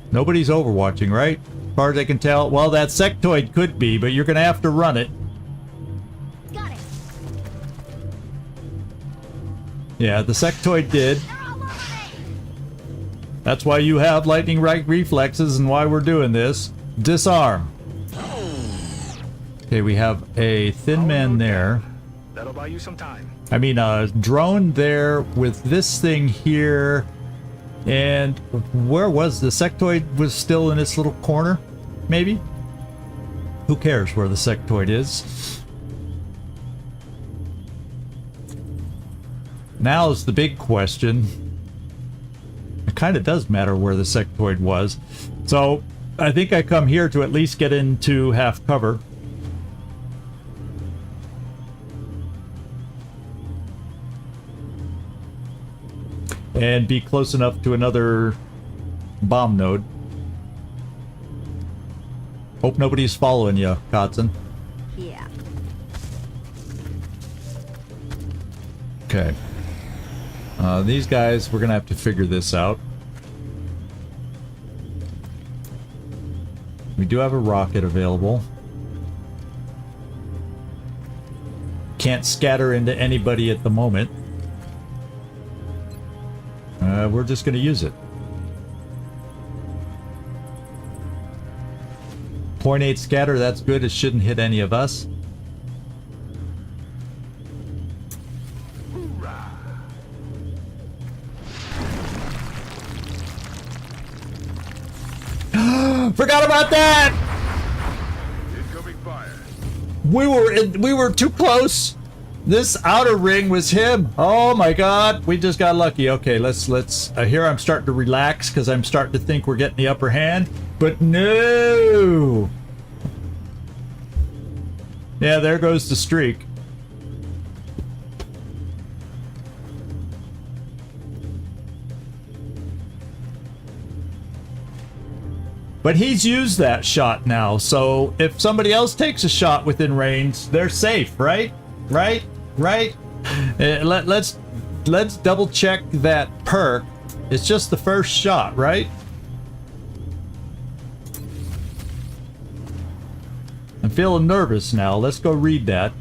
Nobody's overwatching, right? As far as I can tell. Well, that sectoid could be, but you're gonna have to run it. Got it. Yeah, the sectoid did. That's why you have lightning right reflexes and why we're doing this. Disarm. Okay, we have a thin man there. That'll buy you some time. I mean, a drone there with this thing here. And where was the sectoid? Was still in its little corner, maybe? Who cares where the sectoid is? Now is the big question. It kind of does matter where the sectoid was. So I think I come here to at least get into half cover. And be close enough to another bomb node. Hope nobody's following you, Kotzen. Yeah. Okay. These guys, we're gonna have to figure this out. We do have a rocket available. Can't scatter into anybody at the moment. We're just going to use it. 0.8 scatter, that's good. It shouldn't hit any of us. Forgot about that! Incoming fire. We were too close. This outer ring was him. Oh my god, we just got lucky. Okay, let's here I'm starting to relax because I'm starting to think we're getting the upper hand, but no. Yeah, there goes the streak. But he's used that shot now, so if somebody else takes a shot within range, they're safe, right? Right? Let's double check that perk. It's just the first shot, right? I'm feeling nervous now. Let's go read that.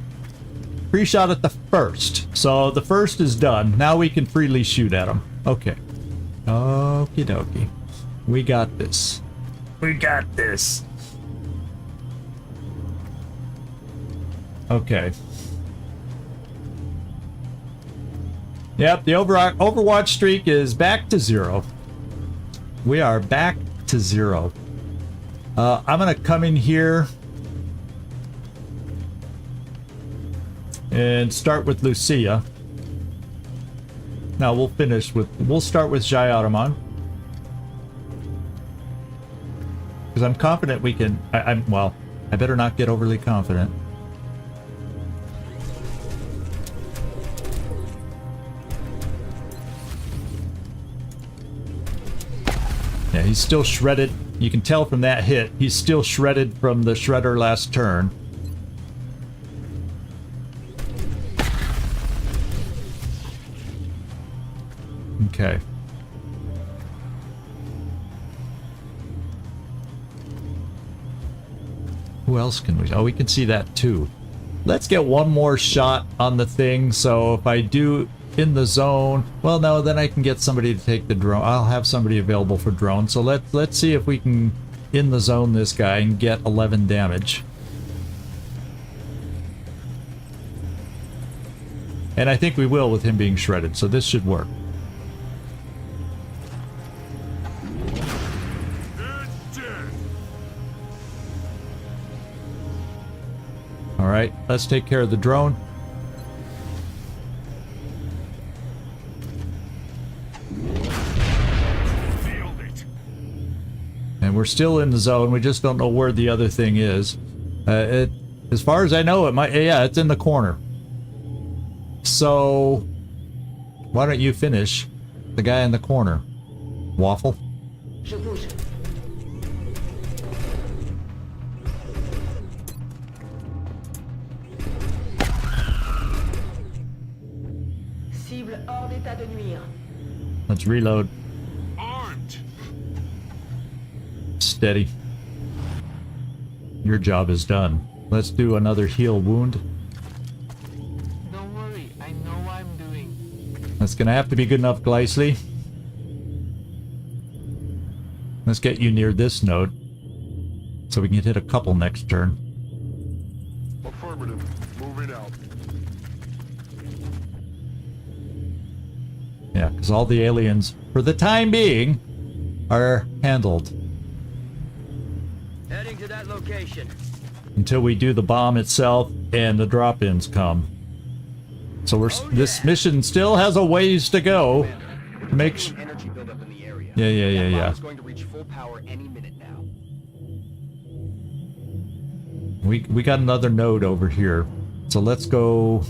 Free shot at the first. So the first is done. Now we can freely shoot at him. Okay. Okie dokie. We got this. We got this. Okay. Yep, the Overwatch streak is back to 0. We are back to 0. I'm gonna come in here and start with Lucia. Now we'll start with Jai Ottoman. Because I'm confident we can, well, I better not get overly confident. Yeah, he's still shredded. You can tell from that hit, he's still shredded from the shredder last turn. Okay. Who else can we? Oh, we can see that too. Let's get one more shot on the thing, so if I do in the zone, well, no, then I can get somebody to take the drone. I'll have somebody available for drone, so let's see if we can in the zone this guy and get 11 damage. And I think we will with him being shredded, so this should work. Alright, let's take care of the drone. And we're still in the zone, we just don't know where the other thing is. As far as I know, it might, yeah, it's in the corner. So, why don't you finish the guy in the corner? Waffle? Je bouge. Cible hors d'état de nuire. Let's reload. Armed. Steady. Your job is done. Let's do another heal wound. Don't worry, I know what I'm doing. That's gonna have to be good enough, Glycely. Let's get you near this node, so we can hit a couple next turn. Affirmative. Moving out. Yeah, because all the aliens, for the time being, are handled. Heading to that location. Until we do the bomb itself and the drop-ins come. So we're this mission still has a ways to go. To make sure. Energy buildup in the area. Yeah. That bomb is going to reach full power any minute now. We got another node over here. So let's go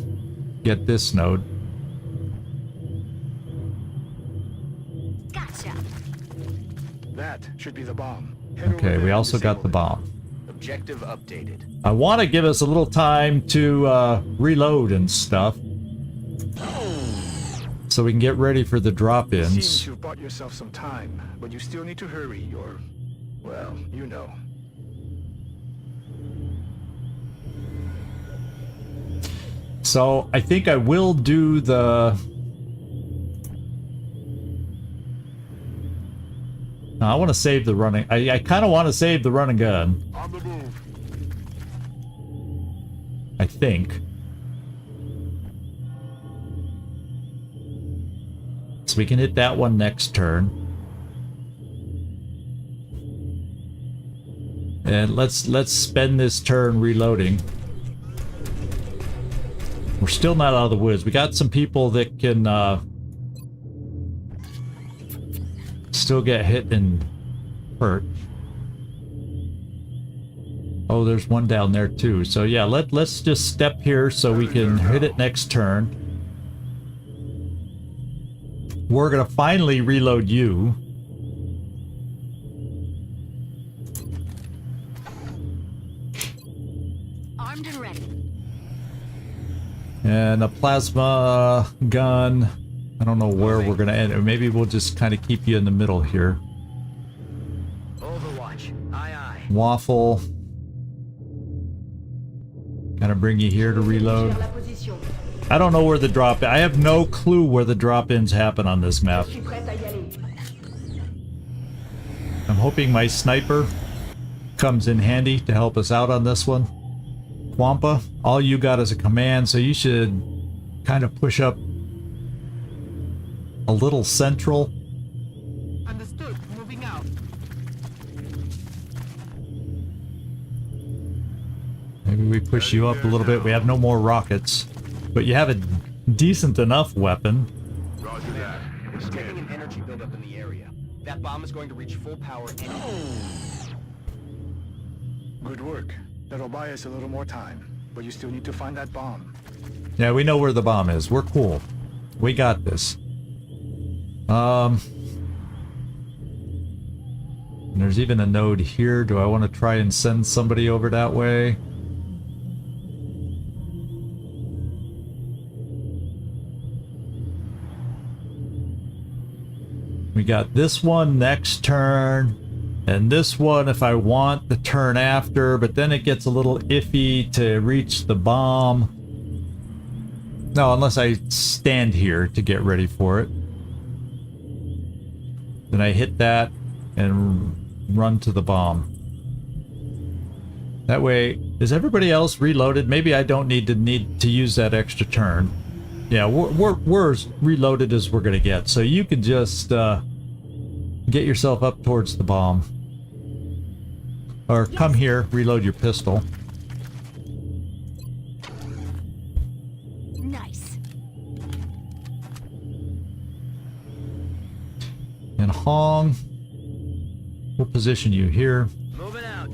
get this node. Gotcha. That should be the bomb. Head over Okay, there we and also got the disable it. bomb. Objective updated. I want to give us a little time to reload and stuff. So we can get ready for the Seems drop-ins. you've bought yourself some time, but you still need to hurry, or, well, you know. So I think I will do the... No, I want to save the running... I kind of want to save the run and gun. On the move. I think. So we can hit that one next turn. And let's spend this turn reloading. We're still not out of the woods. We got some people that can still get hit and hurt. Oh, there's one down there too. So yeah, let's just step here so we can hit it next turn. We're gonna finally reload you. Armed and ready. And a plasma gun. I don't know where we're gonna end. Or maybe we'll just kind of keep you in the middle here. Overwatch. Aye, aye. Waffle. Kind of bring you here to reload. Gère la position. I don't know where the drop. I have no clue where the drop-ins happen on this map. Je suis prête à y aller. I'm hoping my sniper comes in handy to help us out on this one. Wampa, all you got is a command, so you should kind of push up a little central. Understood. Moving out. Maybe we push you up a little bit. We have no more rockets, but you have a decent enough weapon. Roger that. We're detecting an energy buildup in the area. That bomb is going to reach full power any Good work. That'll buy us a little more time. But you still need to find that bomb. Yeah, we know where the bomb is. We're cool. We got this. There's even a node here. Do I want to try and send somebody over that way? We got this one next turn, and this one if I want the turn after, but then it gets a little iffy to reach the bomb. No, unless I stand here to get ready for it. Then I hit that and run to the bomb. That way, is everybody else reloaded? Maybe I don't need to use that extra turn. Yeah, we're as reloaded as we're gonna get. So you can just get yourself up towards the bomb. Or come here, reload your pistol. Nice. And Hong, we'll position you here. Moving out.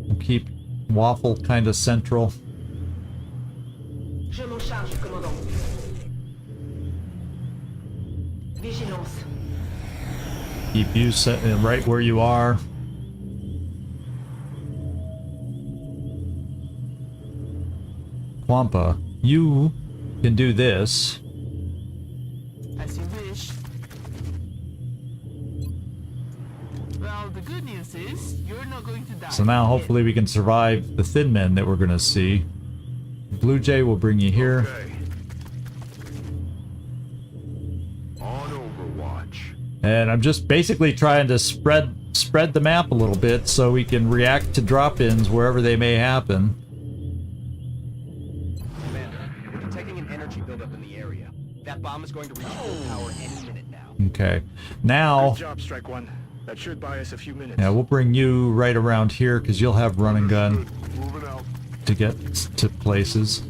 We'll keep Waffle kind of central. Je m'en charge, commandant. Vigilance. Keep you set right where you are. Wampa, you can do this. As you wish. Well, the good news is you're not going to die. So now hopefully we can survive the thin men that we're going to see. Blue Jay will bring you here. Okay. On Overwatch. And I'm just basically trying to spread the map a little bit so we can react to drop-ins wherever they may happen. Commander, we're detecting an energy buildup in the area. That bomb is going to reach full power any minute now. Okay. Now, Good job, Strike One. That should buy us a few minutes. yeah, we'll bring you right around here because you'll have run and gun Moving out. to get to places.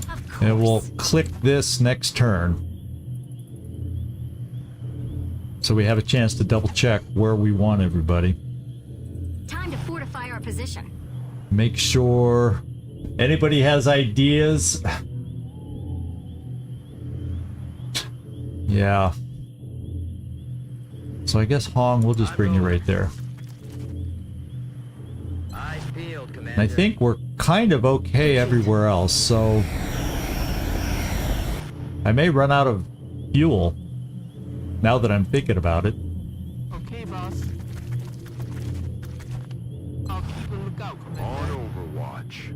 Of course. And we'll click this next turn. So we have a chance to double check where we want everybody. Time to fortify our position. Make sure anybody has ideas. Yeah. So I guess Hong, we'll just bring you right there. Eyes peeled, And Commander. I think we're kind of okay everywhere else, so I may run out of fuel now that I'm thinking about it. Okay, boss. I'll keep a lookout, Commander. On Overwatch.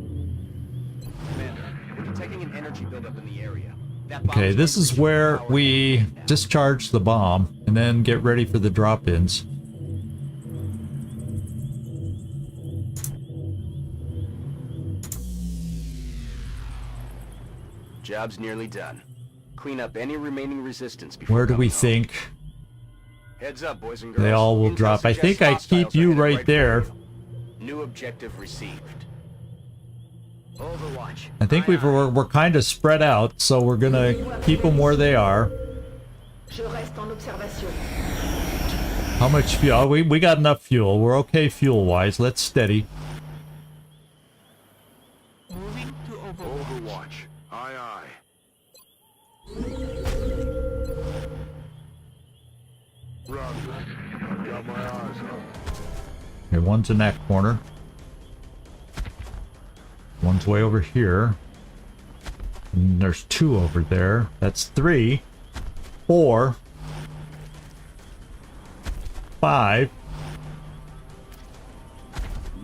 Commander, we're detecting an energy buildup in the area. That bomb Okay, is this going to is reach where full power we any minute now. discharge the bomb and then get ready for the drop-ins. Job's nearly done. Clean up any remaining resistance before Where do we coming home. think Heads up, boys and girls. they all will Intel drop? I suggests think I keep hostiles are you headed right for there. you. New objective received. Overwatch. I think we're kind of spread out, so we're gonna keep them where they are. Je reste en observation. How much fuel? Oh, we got enough fuel. We're okay fuel-wise. Let's steady. Moving to Overwatch. Overwatch. Aye, aye. Roger Got my eyes on. Okay, one's in that corner. One's way over here. And there's 2 over there. That's 3, 4, 5.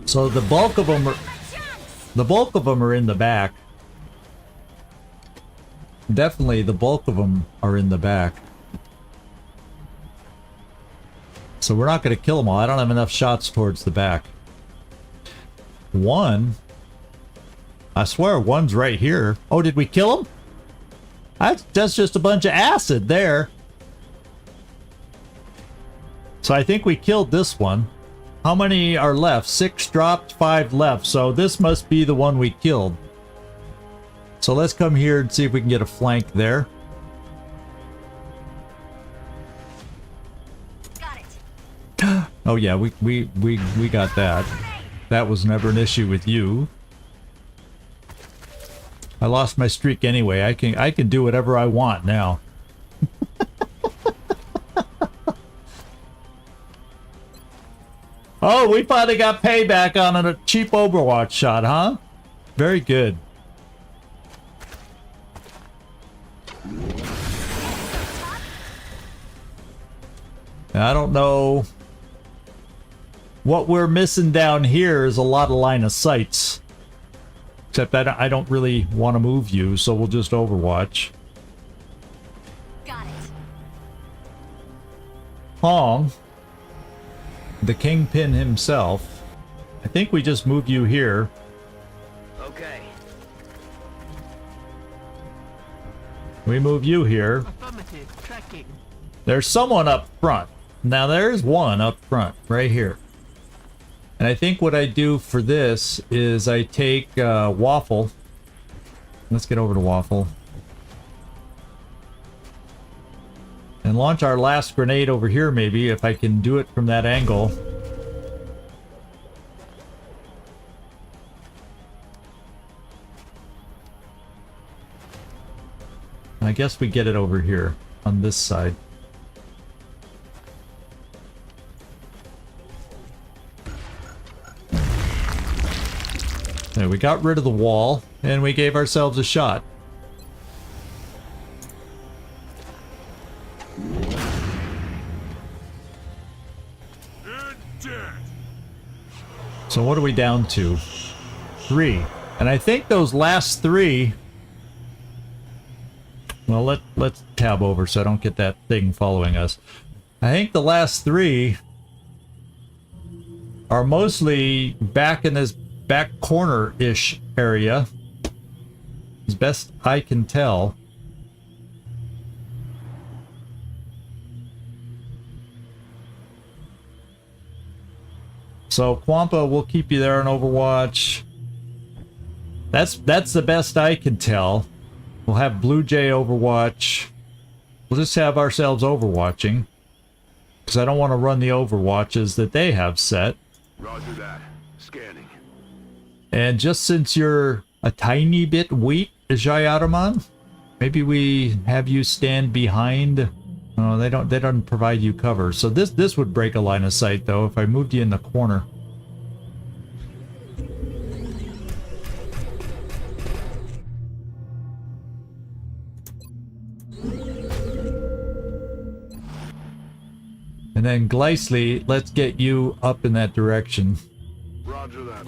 So the bulk of them are in the back. Definitely the bulk of them are in the back. So we're not going to kill them all. I don't have enough shots towards the back. One. I swear one's right here. Oh, did we kill him? That's just a bunch of acid there. So I think we killed this one. How many are left? 6 dropped, 5 left. So this must be the one we killed. So let's come here and see if we can get a flank there. Got it. Oh yeah, we got that. That was never an issue with you. I lost my streak anyway. I can do whatever I want now. Oh, we finally got payback on a cheap Overwatch shot, huh? Very good. I don't know. What we're missing down here is a lot of line of sights. Except I don't really want to move you, so we'll just Overwatch. Got it. Hong, the kingpin himself. I think we just move you here. Okay. We move you here. Affirmative. Tracking. There's someone up front. Now there's one up front, right here. And I think what I do for this is I take Waffle. Let's get over to Waffle. And launch our last grenade over here, maybe, if I can do it from that angle. I guess we get it over here, on this side. There, we got rid of the wall, and we gave ourselves a shot. They're dead. So what are we down to? 3. And I think those last 3... Well, let's tab over so I don't get that thing following us. I think the last 3 are mostly back in this back corner-ish area, as best I can tell. So Kwampa, we'll keep you there on Overwatch. That's the best I can tell. We'll have Blue Jay Overwatch. We'll just have ourselves Overwatching, because I don't want to run the Overwatches that they have set. Roger that. Scanning. And just since you're a tiny bit weak, Jayaraman, maybe we have you stand behind. Oh, they don't provide you cover. So this would break a line of sight though if I moved you in the corner. And then Gleisly, let's get you up in that direction. Roger that.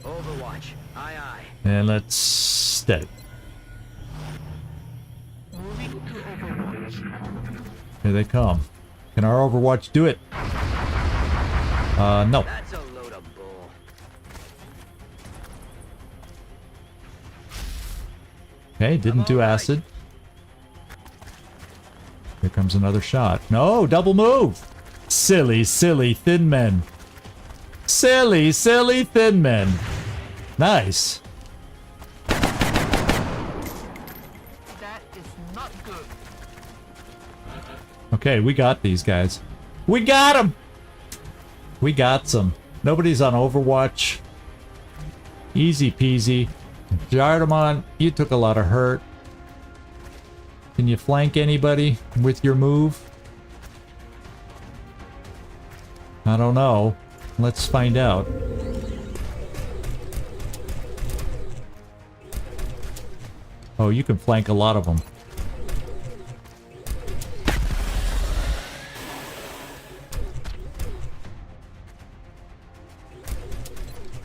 Overwatch. Aye, aye. And let's steady. Moving to Overwatch. Here they come. Can our Overwatch do it? No. That's a load of bull. Okay, didn't do acid. Here comes another shot. No, double move. Silly, silly thin men. Silly, silly thin men. Nice. That is not good. Okay, we got these guys. We got them. We got some. Nobody's on Overwatch. Easy peasy. Jardamon, you took a lot of hurt. Can you flank anybody with your move? I don't know. Let's find out. Oh, you can flank a lot of them.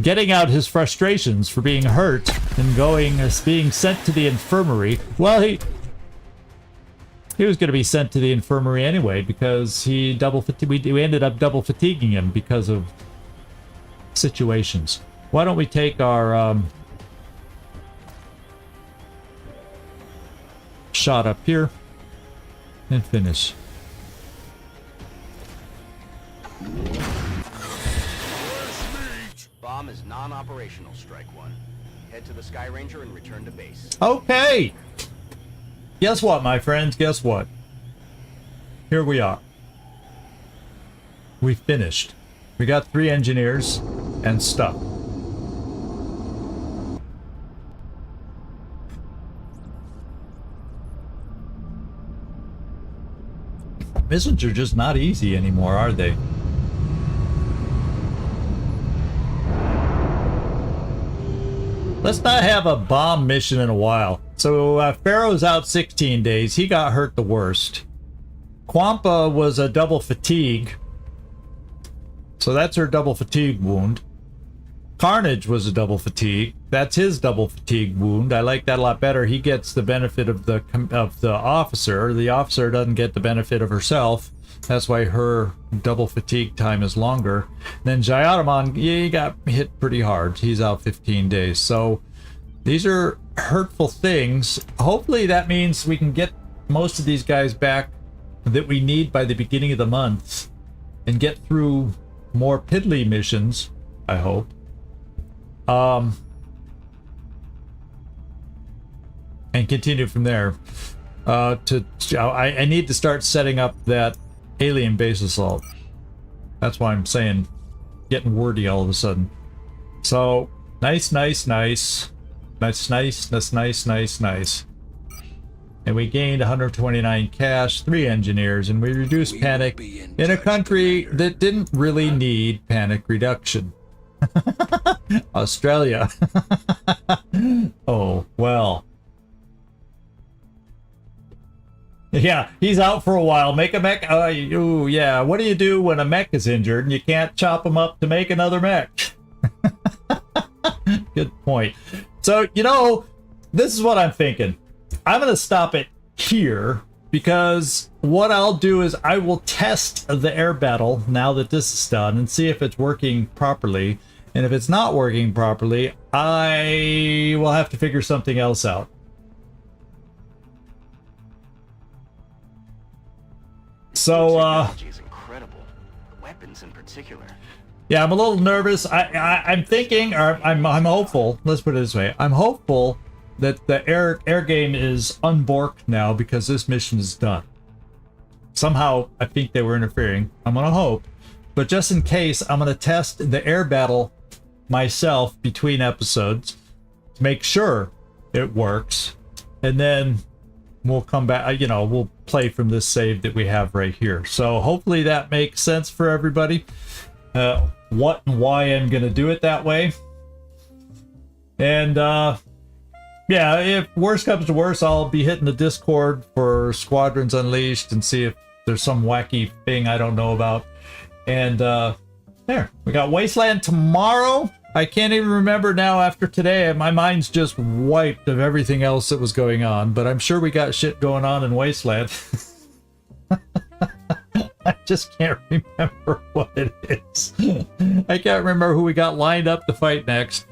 Getting out his frustrations for being hurt and being sent to the infirmary. Well, he was going to be sent to the infirmary anyway because we ended up double fatiguing him because of situations. Why don't we take our shot up here and finish. Bomb is non-operational, Strike One. Head to the Sky Ranger and return to base. Okay. Guess what, my friends? Guess what? Here we are. We finished. We got 3 engineers and stuff. Missions are just not easy anymore, are they? Let's not have a bomb mission in a while. So Pharaoh's out 16 days. He got hurt the worst. Quampa was a double fatigue. So that's her double fatigue wound. Carnage was a double fatigue. That's his double fatigue wound. I like that a lot better. He gets the benefit of the officer. The officer doesn't get the benefit of herself. That's why her double fatigue time is longer. Then Jayadaman, he got hit pretty hard. He's out 15 days. So these are hurtful things. Hopefully that means we can get most of these guys back that we need by the beginning of the month and get through more piddly missions, I hope. And continue from there. I need to start setting up that alien base assault. That's why I'm saying, getting wordy all of a sudden. So nice. And we gained 129 cash, 3 engineers, and we reduced panic in a country that didn't really need panic reduction. Australia. Oh, well. Yeah, he's out for a while. Make a mech. Ooh, yeah. What do you do when a mech is injured and you can't chop him up to make another mech? Good point. So, you know, this is what I'm thinking. I'm going to stop it here because what I'll do is I will test the air battle now that this is done and see if it's working properly. And if it's not working properly, I will have to figure something else out. So, Technology is incredible. The weapons in particular. yeah, I'm a little nervous. I'm thinking, or I'm hopeful. Let's put it this way: I'm hopeful that the air game is unborked now because this mission is done. Somehow, I think they were interfering. I'm gonna hope, but just in case, I'm gonna test the air battle myself between episodes to make sure it works, and then we'll come back. You know, we'll play from this save that we have right here. So hopefully that makes sense for everybody. What and why I'm gonna do it that way. And yeah, if worse comes to worse, I'll be hitting the Discord for Squadrons Unleashed and see if there's some wacky thing I don't know about. And there, we got Wasteland tomorrow. I can't even remember now after today. My mind's just wiped of everything else that was going on, but I'm sure we got shit going on in Wasteland. I just can't remember what it is. I can't remember who we got lined up to fight next,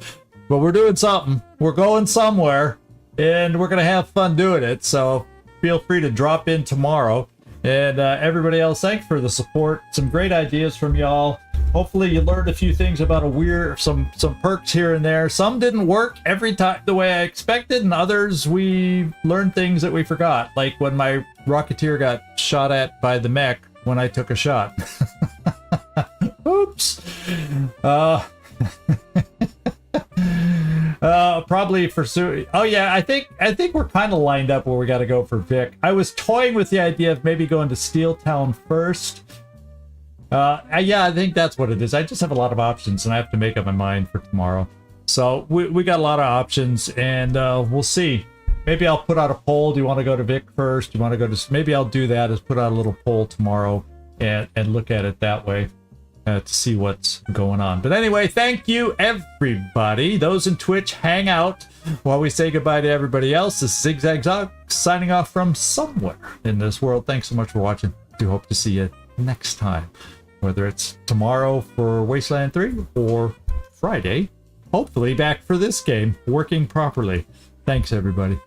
but we're doing something. We're going somewhere, and we're going to have fun doing it, so feel free to drop in tomorrow. And everybody else, thanks for the support. Some great ideas from y'all. Hopefully you learned a few things about some perks here and there. Some didn't work every time the way I expected, and others we learned things that we forgot. Like when my Rocketeer got shot at by the mech when I took a shot. Oops. Probably for oh yeah, I think we're kind of lined up where we got to go for Vic. I was toying with the idea of maybe going to Steel Town first. Yeah, I think that's what it is. I just have a lot of options and I have to make up my mind for tomorrow. So we got a lot of options, and we'll see. Maybe I'll put out a poll. Do you want to go to Vic first? Do you want to go to... Maybe I'll do that, is put out a little poll tomorrow and look at it that way to see what's going on. But anyway, thank you, everybody. Those in Twitch, hang out while we say goodbye to everybody else. This is Zigzag signing off from somewhere in this world. Thanks so much for watching. Do hope to see you next time. Whether it's tomorrow for Wasteland 3 or Friday, hopefully back for this game, working properly. Thanks, everybody.